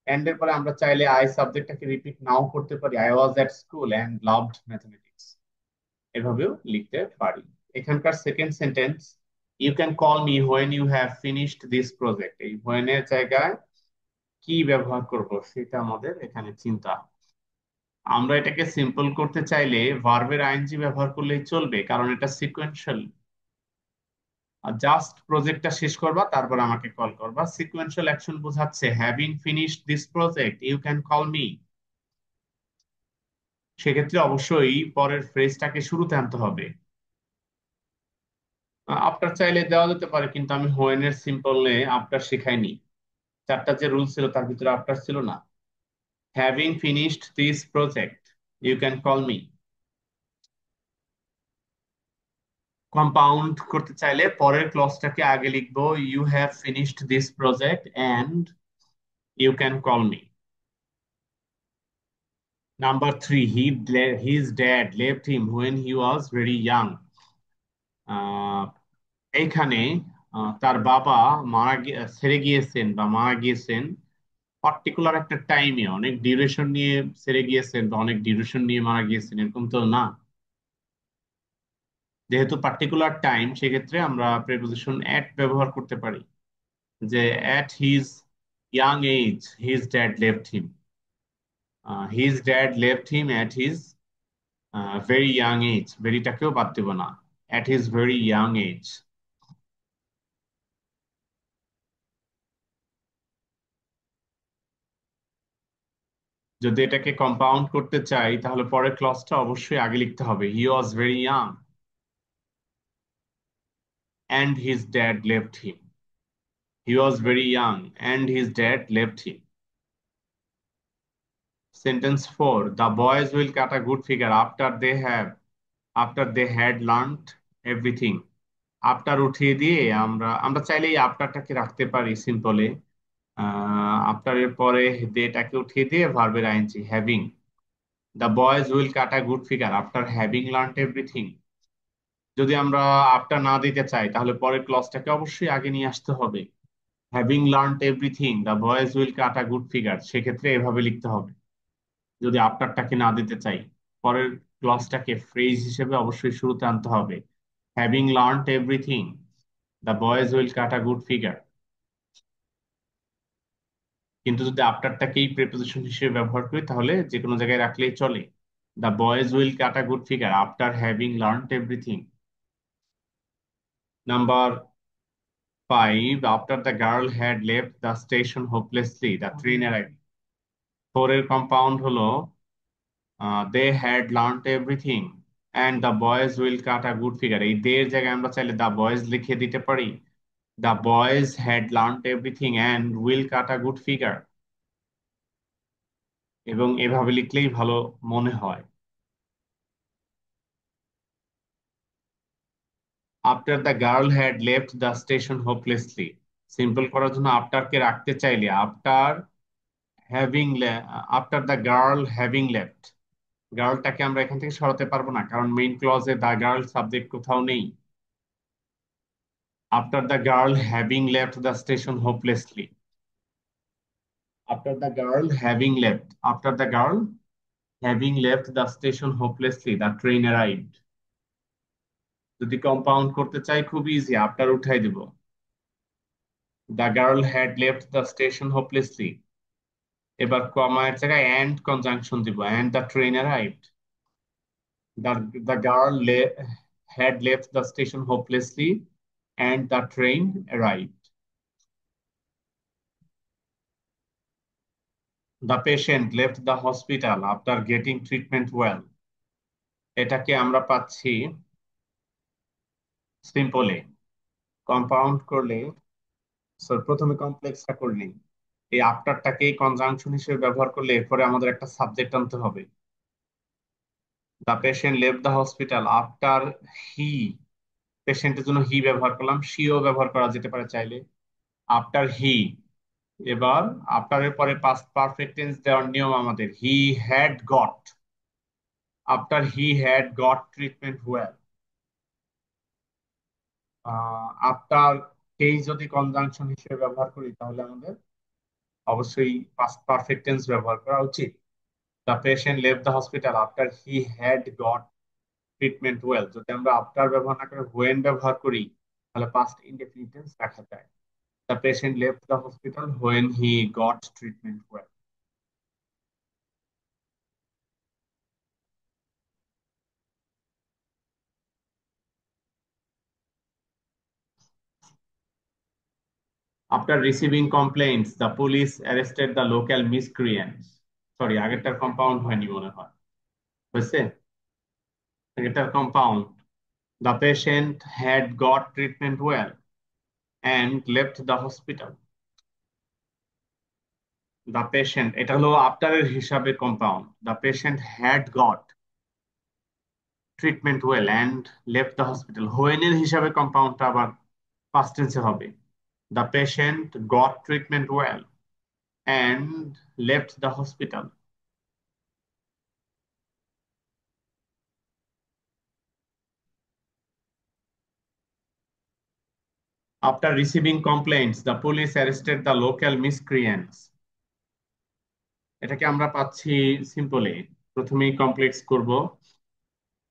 And এর পরে আমরা চাইলে আই সাবজেক্টটাকে রিপিট নাও করতে পারি, I was at school and loved mathematics. এভাবেও লিখতে পারি। এখানকার second sentence, you can call me when you have finished this project, এই হোয়েন এর জায়গায় কি ব্যবহার করব সেটা আমাদের এখানে চিন্তা। আমরা এটাকে সিম্পল করতে চাইলে ভার্বের আইএনজি ব্যবহার করলেই চলবে, কারণ এটা সিকোয়েন্সিয়াল। জাস্ট প্রজেক্টটা শেষ করবা তারপর আমাকে কল করবা। সিকোয়েন্সিয়াল অ্যাকশন বোঝাচ্ছে having finished this project you can call me. সেক্ষেত্রে অবশ্যই পরের ফ্রেজটাকে শুরুতে আনতে হবে। আফটার চাইলে দেওয়া যেতে পারে, কিন্তু আমি হোয়েন এর সিম্পল এ আফটার শেখাইনি। চারটা যে রুল ছিল তার ভিতরে আফটার ছিল না। Having finished this project you can call me. Compound করতে চাইলে পরের ক্লজটাকে আগে লিখবো, you have finished this project and you can call me. Number three, his dad left him when he was very young. এইখানে তার বাবা ছেড়ে গিয়েছেন বা মারা গিয়েছেন পার্টিকুলার একটা টাইমে, অনেক ডিউরেশন নিয়ে ছেড়ে গিয়েছেন বা অনেক ডিউরেশন নিয়ে মারা গিয়েছেন এরকম তো না। যেহেতু পার্টিকুলার টাইম, সেক্ষেত্রে আমরা প্রেপোজিশন এট ব্যবহার করতে পারি, যে at his young age his dad left him. His dad left him at his very young age, ভেরিটাকেও বাদ দেব না, at his very young age। যদি এটাকে কম্পাউন্ড করতে চাই তাহলে পরের ক্লজটা অবশ্যই আগে লিখতে হবে, he was very young and his dad left him. He was very young and his dad left him. Sentence 4, the boys will cut a good figure after they had learned everything. After উঠিয়ে দিয়ে আমরা আমরা চাইলে এই আফটারটাকে রাখতে পারি সিম্পলে। আফটারের পরে দেটাকে উঠিয়ে দিয়ে ভার্বের ING having. The boys will cut a good figure after having learned everything. যদি আমরা আফটার না দিতে চাই তাহলে পরের ক্লজটাকে অবশ্যই আগে নিয়ে আসতে হবে, having learned everything the boys will cut a good figure, সেক্ষেত্রে এভাবে লিখতে হবে। যদি আফটারটাকে না দিতে চাই, পরের ক্লজটাকে ফ্রেজ হিসেবে অবশ্যই শুরুতে আনতে হবে, having learned everything the boys will cut a good figure. কিন্তু যদি আফটারটাকেই প্রিপোজিশন হিসেবে ব্যবহার করি তাহলে যে কোনো জায়গায় রাখলেই চলে, the boys will cut a good figure after having learned everything. Number 5, after the girl had left the station hopelessly the train arrived. 4 এর কম্পাউন্ড হলো they had learnt everything and the boys will cut a good figure। এই they এর জায়গায় আমরা চাইলে the boys লিখে দিতে পারি, the boys had learnt everything and will cut a good figure, এবং এভাবে লিখলেই ভালো মনে হয়। after the girl had left the station hopelessly, simple করার জন্য আফটারকে রাখতে চাইলে after having, after the girl having left, গার্লটাকে আমরা এখান থেকে সরাতে পারবো না কারণ মেইন ক্লজে দা গার্ল সাবজেক্ট কোথাও নেই। After the girl having left the station hopelessly, after the girl having left, after the girl having left the station hopelessly the train arrived. যদি কম্পাউন্ড করতে চাই খুব ইজি, আফটার উঠাই দিব, the girl had left the station হোপলেসলি, এবার কমার জায়গায় and conjunction দিব, and the train arrived. The girl had left the station hopelessly and the train arrived. The patient left the hospital after getting treatment well. এটাকে আমরা পাচ্ছি সিম্পলে, compound করলে, প্রথমে কমপ্লেক্সটা করলেই এই আফটারটাকে কনজাংশন হিসেবে ব্যবহার করলে এরপরে আমাদের একটা সাবজেক্ট আনতে হবে। The patient left the hospital after he, পেশেন্টের জন্য হি ব্যবহার করলাম, শিও ব্যবহার করা যেতে পারে চাইলে, আফটার হি। এবার আফটারের পরে পাস্ট পারফেক্ট টেন্স দেওয়ার নিয়ম আমাদের, he had got, after he had got treatment well. After কেই যদি কনজাংশন হিসেবে ব্যবহার করি তাহলে আমাদের অবশ্যই পাস্ট পারফেক্ট টেন্স ব্যবহার করা উচিত। The patient left the hospital after he had got treatment well. যদি আমরা আফটার ব্যবহার না করে হোয়েন ব্যবহার করি তাহলে পাস্ট ইনডেফিনিট টেন্স রাখা যায়। The patient left the hospital when he got treatment well. After receiving complaints, the police arrested the local miscreants. Sorry, আগেরটার কম্পাউন্ড হয়নি মনে হয়, হয়েছে? আগেরটার compound, The patient had got treatment well and left the hospital. The patient, এটা হলো আফটারের হিসাবে compound. The patient had got treatment well and left the hospital. When এর হিসাবে কম্পাউন্ডটা আবার past tense এ হবে। The patient got treatment well and left the hospital. After receiving complaints, the police arrested the local miscreants. এটাকে আমরা পাচ্ছি simply. প্রথমেই complex করব।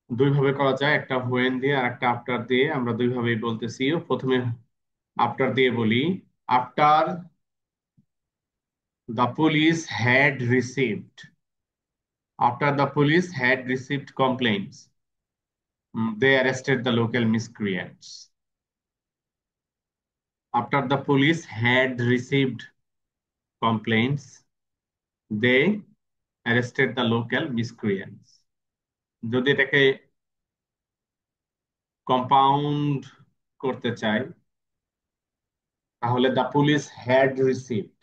দুই ভাবে করা যায়, একটা হোয়েন দিয়ে আর একটা আফটার দিয়ে। আমরা দুই ভাবেই বলতেছি। প্রথমে আফটার দিয়ে বলি। After the police had received, after the police had received complaints, they arrested the local miscreants. After the police had received complaints, they arrested the local miscreants. যদি এটাকে কম্পাউন্ড করতে চাই, তাহলে the police had received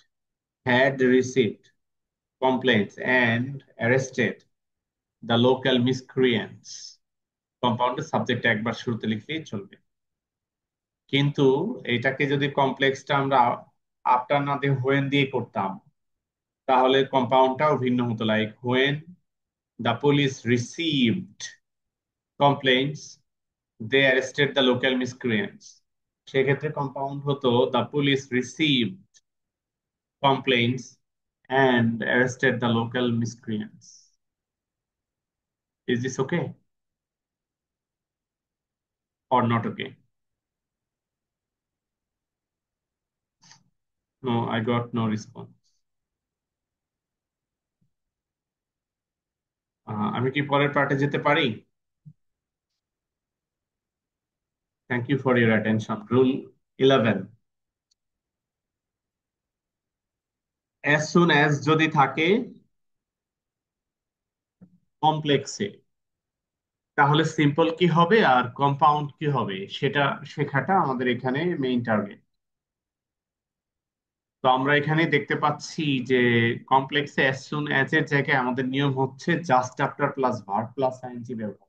complaints and arrested the local miscreants. কম্পাউন্ডের subject একবার শুরুতে লিখলেই চলবে। কিন্তু এটাকে যদি কমপ্লেক্সটা আমরা আফটার না দিয়ে হোয়েন দিয়ে করতাম, তাহলে কম্পাউন্ডটাও ভিন্ন হতো। Like when the police received complaints, they arrested the local miscreants. সেক্ষেত্রে কম্পাউন্ড হতো the police received complaints and arrested the local miscreants. Is this okay or not okay? No, I got no response. আমি কি পরের পার্টে যেতে পারি? Thank you for your attention. Rule 11, as soon as যদি থাকে কমপ্লেক্সে, তাহলে সিম্পল কি হবে আর কম্পাউন্ড কি হবে সেটা শেখাটা আমাদের এখানে মেইন টার্গেট। তো আমরা এখানে দেখতে পাচ্ছি যে কমপ্লেক্সে as soon as এর জায়গায় আমাদের নিয়ম হচ্ছে just after plus verb plus ING ব্যবহার।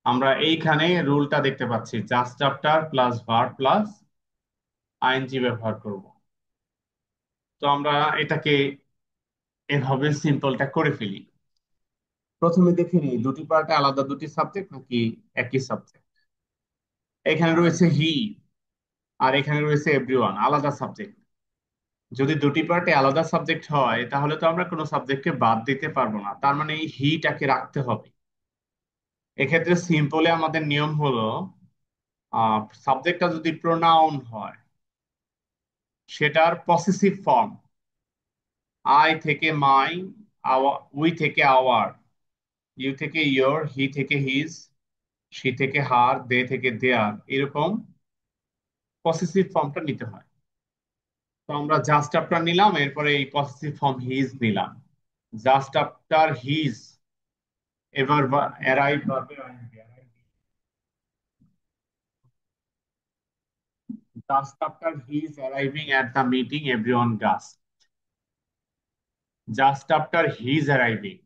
আমরা এইখানে রুলটা দেখতে পাচ্ছি just after plus verb plus ING ব্যবহার করব। তো আমরা এটাকে এভাবে সিম্পলটা করে ফেলি। প্রথমে দেখে নিই দুটি পার্টে আলাদা দুটি সাবজেক্ট নাকি একই সাবজেক্ট। এখানে রয়েছে হি আর এখানে রয়েছে এভরিওয়ান, আলাদা সাবজেক্ট। যদি দুটি পার্টে আলাদা সাবজেক্ট হয় তাহলে তো আমরা কোনো সাবজেক্টকে বাদ দিতে পারবো না, তার মানে এই হিটাকে রাখতে হবে। এক্ষেত্রে সিম্পলে আমাদের নিয়ম হলো সাবজেক্টটা যদি প্রোনাউন হয় সেটার পসেসিভ ফর্ম আই থেকে মাই, উই থেকে আওয়ার, ইউ থেকে ইয়োর, হি থেকে হিজ, সি থেকে হার, দে থেকে দেয়ার, এরকম পসেসিভ ফর্মটা নিতে হয়। তো আমরা জাস্ট আফটার নিলাম, এরপরে এই পসেসিভ ফর্ম হিজ নিলাম। জাস্ট আফটার হিজ, এবার অ্যারাইভ ভার্বের ING. Just after he is arriving at the meeting everyone gasp. Just after he is arriving,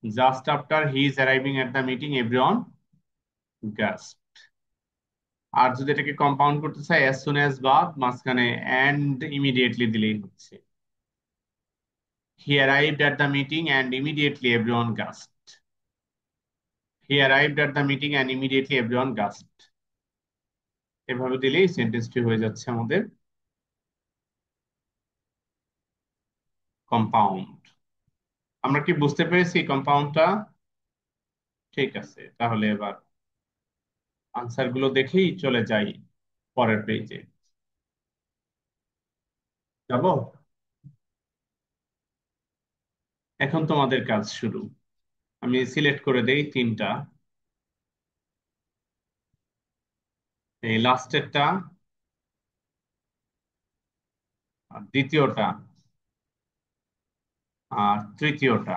just after he is arriving at the meeting everyone gasp. আর যদি এটাকে compound করতে চাই as soon as বা মাঝখানে and immediately দিলেই হচ্ছে। He arrived at the meeting and immediately everyone gasped. He arrived at the meeting and immediately everyone gasped. এভাবে দিলেই সেন্টেন্সটি হয়ে যাচ্ছে আমাদের কম্পাউন্ড। আমরা কি বুঝতে পেরেছি কম্পাউন্ডটা? ঠিক আছে, তাহলে এবার আনসার গুলো দেখেই চলে যাই পরের পেজে। যাব? এখন তোমাদের কাজ শুরু। আমি সিলেক্ট করে দেই তিনটা, এই লাস্টেরটা আর দ্বিতীয়টা। আর তৃতীয়টা।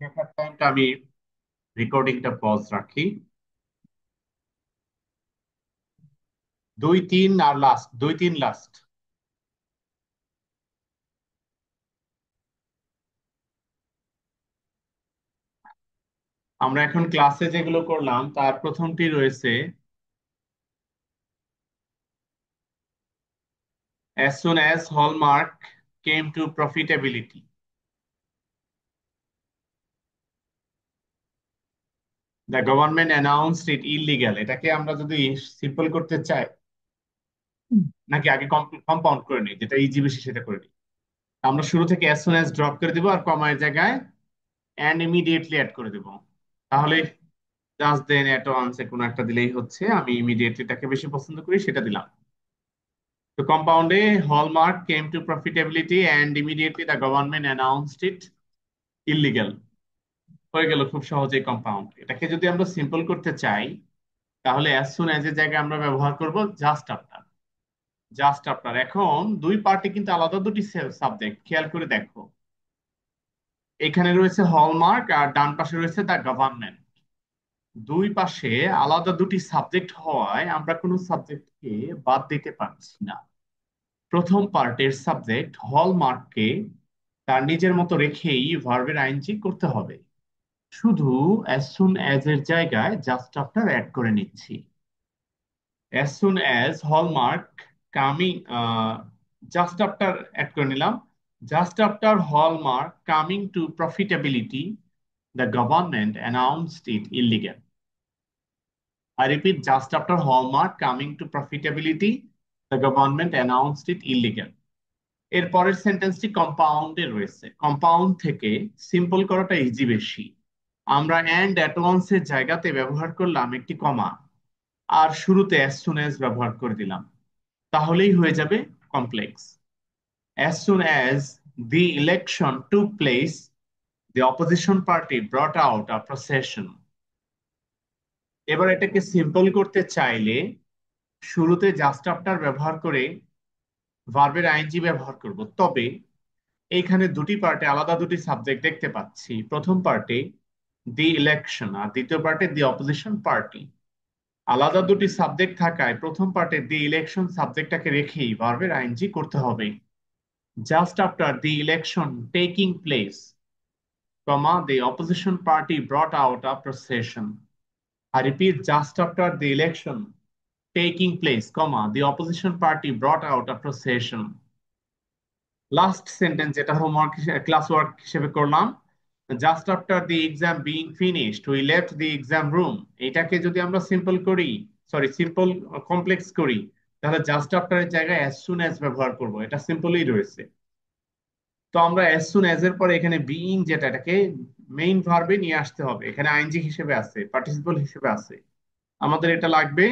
দেখার টাইমটা আমি রেকর্ডিংটা পজ রাখি। 2 3 আর লাস্ট, 2 3 লাস্ট। আমরা এখন ক্লাসে যেগুলো করলাম তার প্রথমটি রয়েছে, as soon as Hallmark came to profitability, the government announced it illegal। এটাকে আমরা যদি সিম্পল করতে চাই, নাকি আগে কম্পাউন্ড করে নিই, যেটা ইজি বেশি সেটা করে নিই। আমরা শুরু থেকে as soon as ড্রপ করে দিব আর কমার জায়গায় and immediately অ্যাড করে দেব। তাহলে জাস্ট দেন এট ওয়ান্সে কোনো একটা দিলেই হচ্ছে। আমি ইমিডিয়েটলিটাকে বেশি পছন্দ করি, সেটা দিলাম। তো কম্পাউন্ডে Hallmark came to profitability and immediately the government announced it illegal. হয়ে গেল খুব সহজেই কম্পাউন্ড। এটাকে যদি আমরা সিম্পল করতে চাই, তাহলে অ্যাজ সুন অ্যাজ এর জায়গায় আমরা ব্যবহার করব জাস্ট আফটার। Just after. এখন দুই পার্টি কিন্তু আলাদা দুটি সাবজেক্ট, খেয়াল করে দেখো। এখানে রয়েছে হলমার্ক আর ডান পাশে রয়েছে দ্য গভর্নমেন্ট। দুই পাশে আলাদা দুটি সাবজেক্ট হওয়ায় আমরা কোনো সাবজেক্টকে বাদ দিতে পারছি না। প্রথম পার্টের সাবজেক্ট হলমার্ককে তার নিজের মতো রেখেই ভার্বের আইএনজি করতে হবে। শুধু অ্যাজ সুন অ্যাজ এর জায়গায় জাস্ট আফটার অ্যাড করে নিচ্ছি। As soon as hallmark coming, just after add করে নিলাম। Just after hallmark coming to profitability, the government announced it illegal. I repeat, just after Hallmark coming to profitability, the government announced it illegal. এর পরের সেন্টেন্সটি কম্পাউন্ডে রয়েছে। Compound থেকে simple করাটা easy বেশি। আমরা and at এর জায়গাতে ব্যবহার করলাম একটি কমা, আর শুরুতে অ্যাজ সুন অ্যাজ ব্যবহার করে দিলাম। তাহলেই হয়ে যাবে complex. As soon as the election took place, the opposition party brought out a procession. এবার এটাকে সিম্পল করতে চাইলে শুরুতে জাস্ট আফটার ব্যবহার করে ভার্বের আইএনজি ব্যবহার করব। তবে এইখানে দুটি পার্টে আলাদা দুটি সাবজেক্ট দেখতে পাচ্ছি। প্রথম পার্টে দি ইলেকশন আর দ্বিতীয় পার্টে দি অপোজিশন পার্টি। আলাদা দুটি সাবজেক্ট থাকায় প্রথম পার্টে দি ইলেকশন সাবজেক্টটাকে রেখেই ভার্বের আইএনজি করতে হবে। Just after the election taking place, comma the opposition party brought out a procession. I repeat, just after the election taking place, comma, the opposition party brought out a procession. Last sentence, যেটা homework class work হিসেবে করলাম, just after the exam being finished we left the exam room. এটাকে যদি আমরা simple করি, sorry simple complex করি, তাহলে just after এর জায়গায় অ্যাজ সুন অ্যাজ ব্যবহার করব। এটা সিম্পলই রয়েছে। তো আমরা অ্যাজ সুন অ্যাজ এর পরে এখানে বিইং, যেটা এটাকে মেইন ভার্বে নিয়ে আসতে হবে। এখানে আইএনজি হিসেবে আছে, পার্টিসিপল হিসেবে আছে। আমাদের এটা লাগবে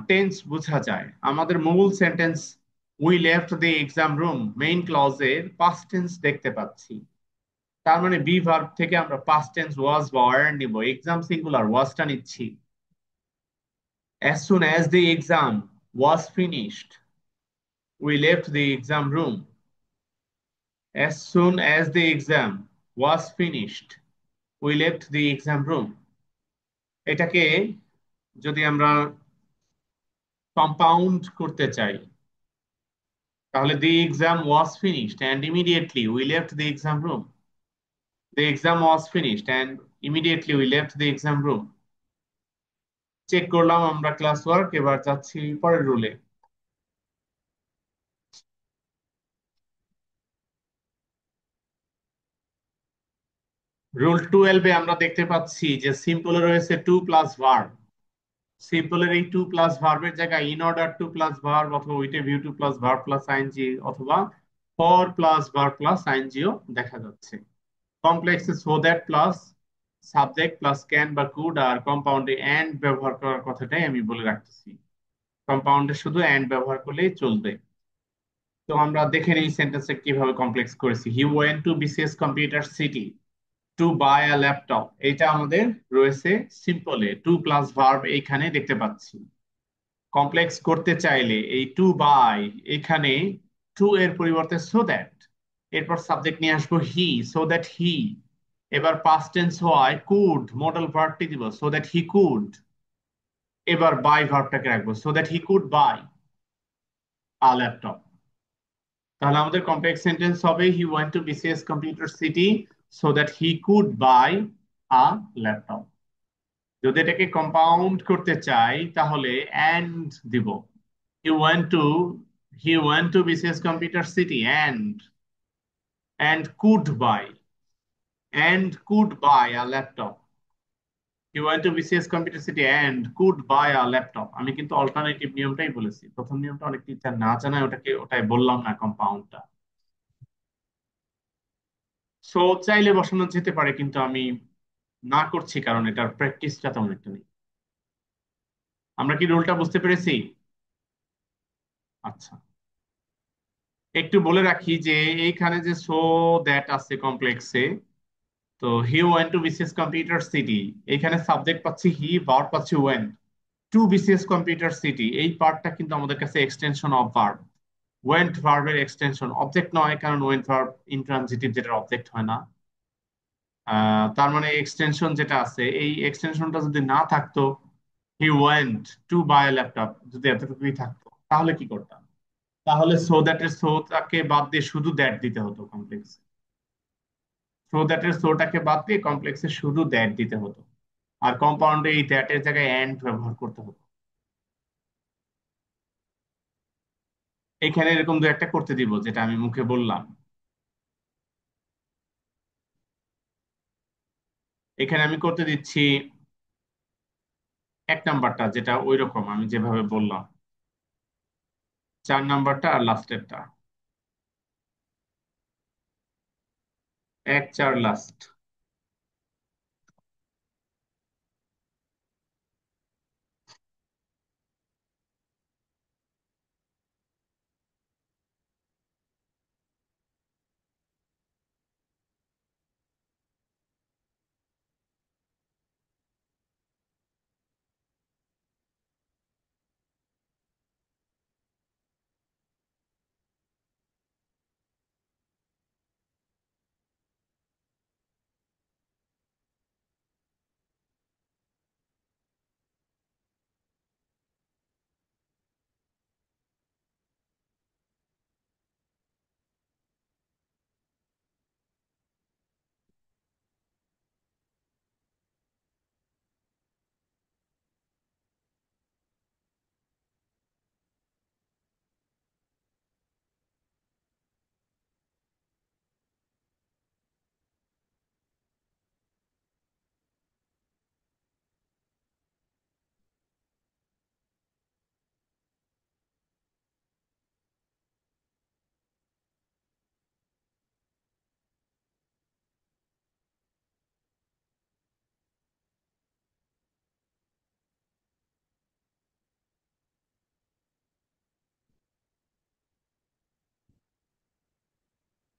টেন্স বোঝা যায়। আমাদের মূল sentence we left the exam room main ক্লজের পাস্ট টেন্স দেখতে পাচ্ছি। তার মানে বি ভার্ব থেকে আমরা পাস্ট টেন্স ওয়াজ বা ওয়ার নিব। এক্সাম সিঙ্গুলার, ওয়াজটা নিচ্ছি। As soon as the exam was finished, we left the exam room. As soon as the exam was finished, we left the exam room. এটাকে যদি আমরা compound করতে চাই, তাহলে the exam was finished and immediately we left the exam room. The exam was finished and immediately we left the exam room. Check করলাম আমরা class work. এবার যাচ্ছি পরের রুলে। রুল 12-এ আমরা দেখতে পাচ্ছি যে সিম্পলে রয়েছে টু প্লাস ভার্ব। সিম্পলের এই টু প্লাস ভার্বের জায়গায় in order to plus verb অথবা with a view to plus verb plus ING অথবা ফর প্লাস ভার্ব প্লাস আইএনজিও দেখা যাচ্ছে। কমপ্লেক্সে so that plus subject plus can বা কুড, আর কম্পাউন্ডে অ্যান্ড ব্যবহার করার কথাটাই আমি বলে রাখতেছি। কম্পাউন্ডে শুধু অ্যান্ড ব্যবহার করলেই চলবে। তো আমরা দেখে নিই সেন্টেন্সে কিভাবে কমপ্লেক্স করেছি। He went to BCS computer city to buy a laptop, এটা আমাদের রয়েছে সিম্পলে, টু প্লাস ভার্ব এইখানে দেখতে পাচ্ছি। কমপ্লেক্স করতে চাইলে এই টু বাই, এখানে টু এর পরিবর্তে সো দ্যাট, এরপর সাবজেক্ট নিয়ে আসবো হি, সো দ্যাট হি। এবার পাস্ট টেন্স হওয়ায় কুড, মডেল ভার্বটি দিব সো দ্যাট হি কুড। এবার বাই ভার্বটাকে রাখবো so that he could buy a laptop. তাহলে আমাদের কমপ্লেক্স সেন্টেন্স হবে হি went to BCS computer city so that he could buy a laptop. যদি এটাকে কম্পাউন্ড করতে চাই তাহলে অ্যান্ড দিব। হি went two he went to BCS computer city and could buy a laptop. He went to BCS Computer City and could buy a laptop. আমি কিন্তু alternative নিয়মটাই বলেছি, প্রথম নিয়মটা অনেক টিচার না জানায় ওটাই বললাম না, কম্পাউন্ডটা। সো চাইলে বসানো যেতে পারে, কিন্তু আমি না করছি কারণ এটার প্র্যাকটিসটা তেমন একটা নেই। আমরা কি রুলটা বুঝতে পেরেছি? আচ্ছা, একটু বলে রাখি যে এইখানে যে সো দ্যাট আছে কমপ্লেক্সে, তো he went to BCS computer city, এখানে সাবজেক্ট পাচ্ছি হি, ভার্ব পাচ্ছি went. To BCS computer city এই পার্টটা কিন্তু আমাদের কাছে এক্সটেনশন অফ ভার্ব, ওয়েন্ট ভার্বের এক্সটেনশন, অবজেক্ট নয়, কারণ ওয়েন্ট ভার্ব ইনট্রানজিটিভ, যেটা অবজেক্ট হয় না। তার মানে এক্সটেনশন যেটা আছে, এই এক্সটেনশনটা যদি না থাকতো, he went to buy laptop, যদি এতটুকুই থাকতো, তাহলে কি করতাম? তাহলে সো দ্যাট এর সোটাকে বাদ দিয়ে শুধু দ্যাট দিতে হতো কমপ্লেক্স। সো দ্যাট এর সোটাকে বাদ দিয়ে কমপ্লেক্সে শুধু দ্যাট দিতে হতো। আর কম্পাউন্ডে এই দ্যাট এর জায়গায় অ্যান্ড ব্যবহার করতে হতো। এখানে এরকম দু একটা করতে দিব যেটা আমি মুখে বললাম। এখানে আমি করতে দিচ্ছি এক নাম্বারটা, যেটা ওই রকম আমি যেভাবে বললাম, চার নাম্বারটা আর লাস্টেরটা, এক চার লাস্ট।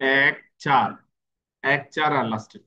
এক চার, এক চার আর লাস্টের।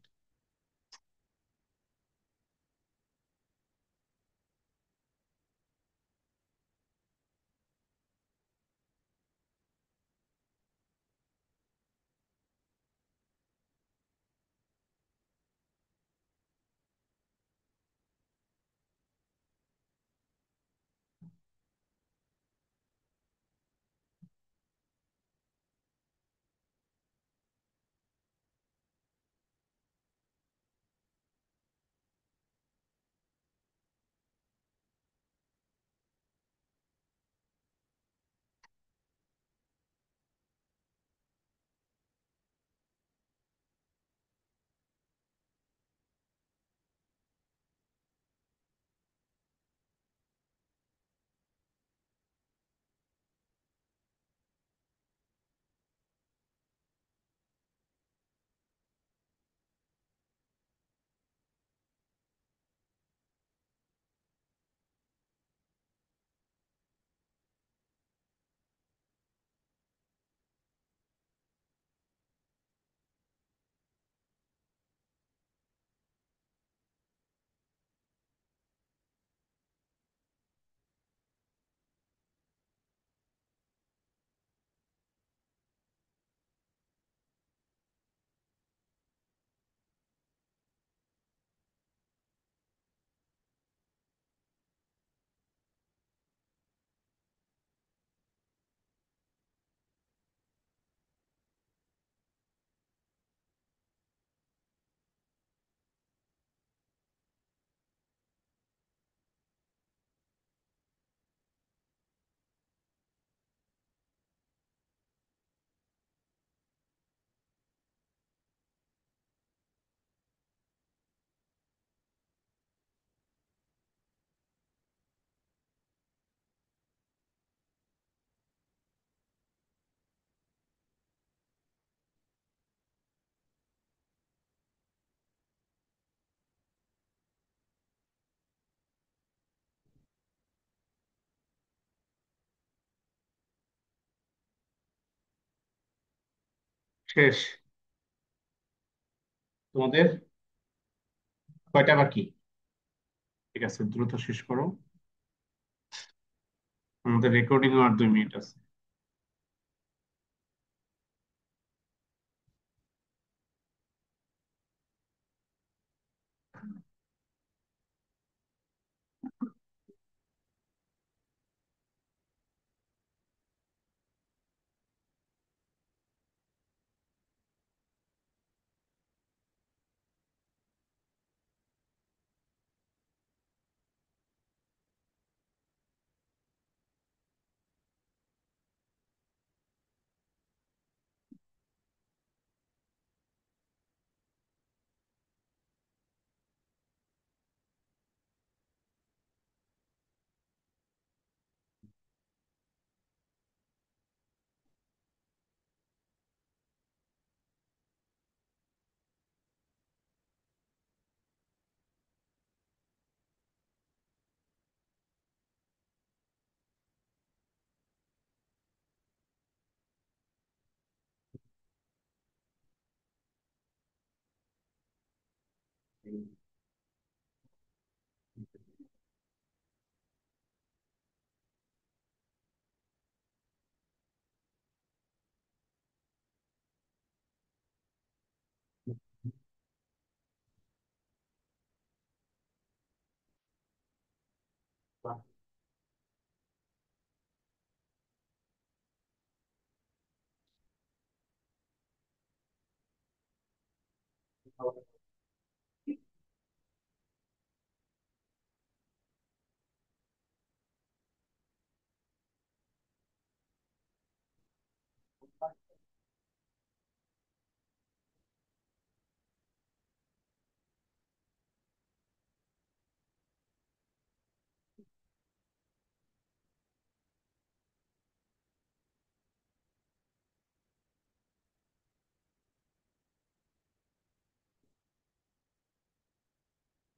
শেষ? তোমাদের কয়টা বাকি? ঠিক আছে, দ্রুত শেষ করো। আমাদের রেকর্ডিং আর 2 মিনিট আছে।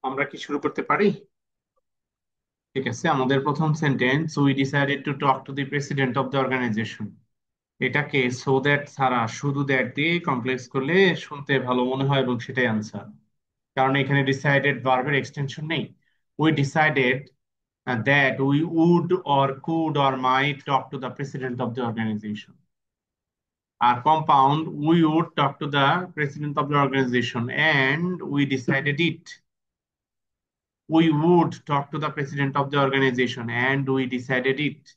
আমরা কি শুরু করতে পারি? ঠিক আছে, আমাদের প্রথম sentence, we decided to talk to the president of the organisation. এটাকে সো দ্যাট ছাড়া শুধু দ্যাট দিয়ে কমপ্লেক্স করলে শুনতে ভালো মনে হয় এবং সেটাই আনসার। কারণ এখানে ডিসাইডেড ভার্বের এক্সটেনশন নেই। We decided that we would or could or might talk to the president of the organization. Our compound, we would talk to the president of the organization and we decided it. We would talk to the president of the organization and we decided it.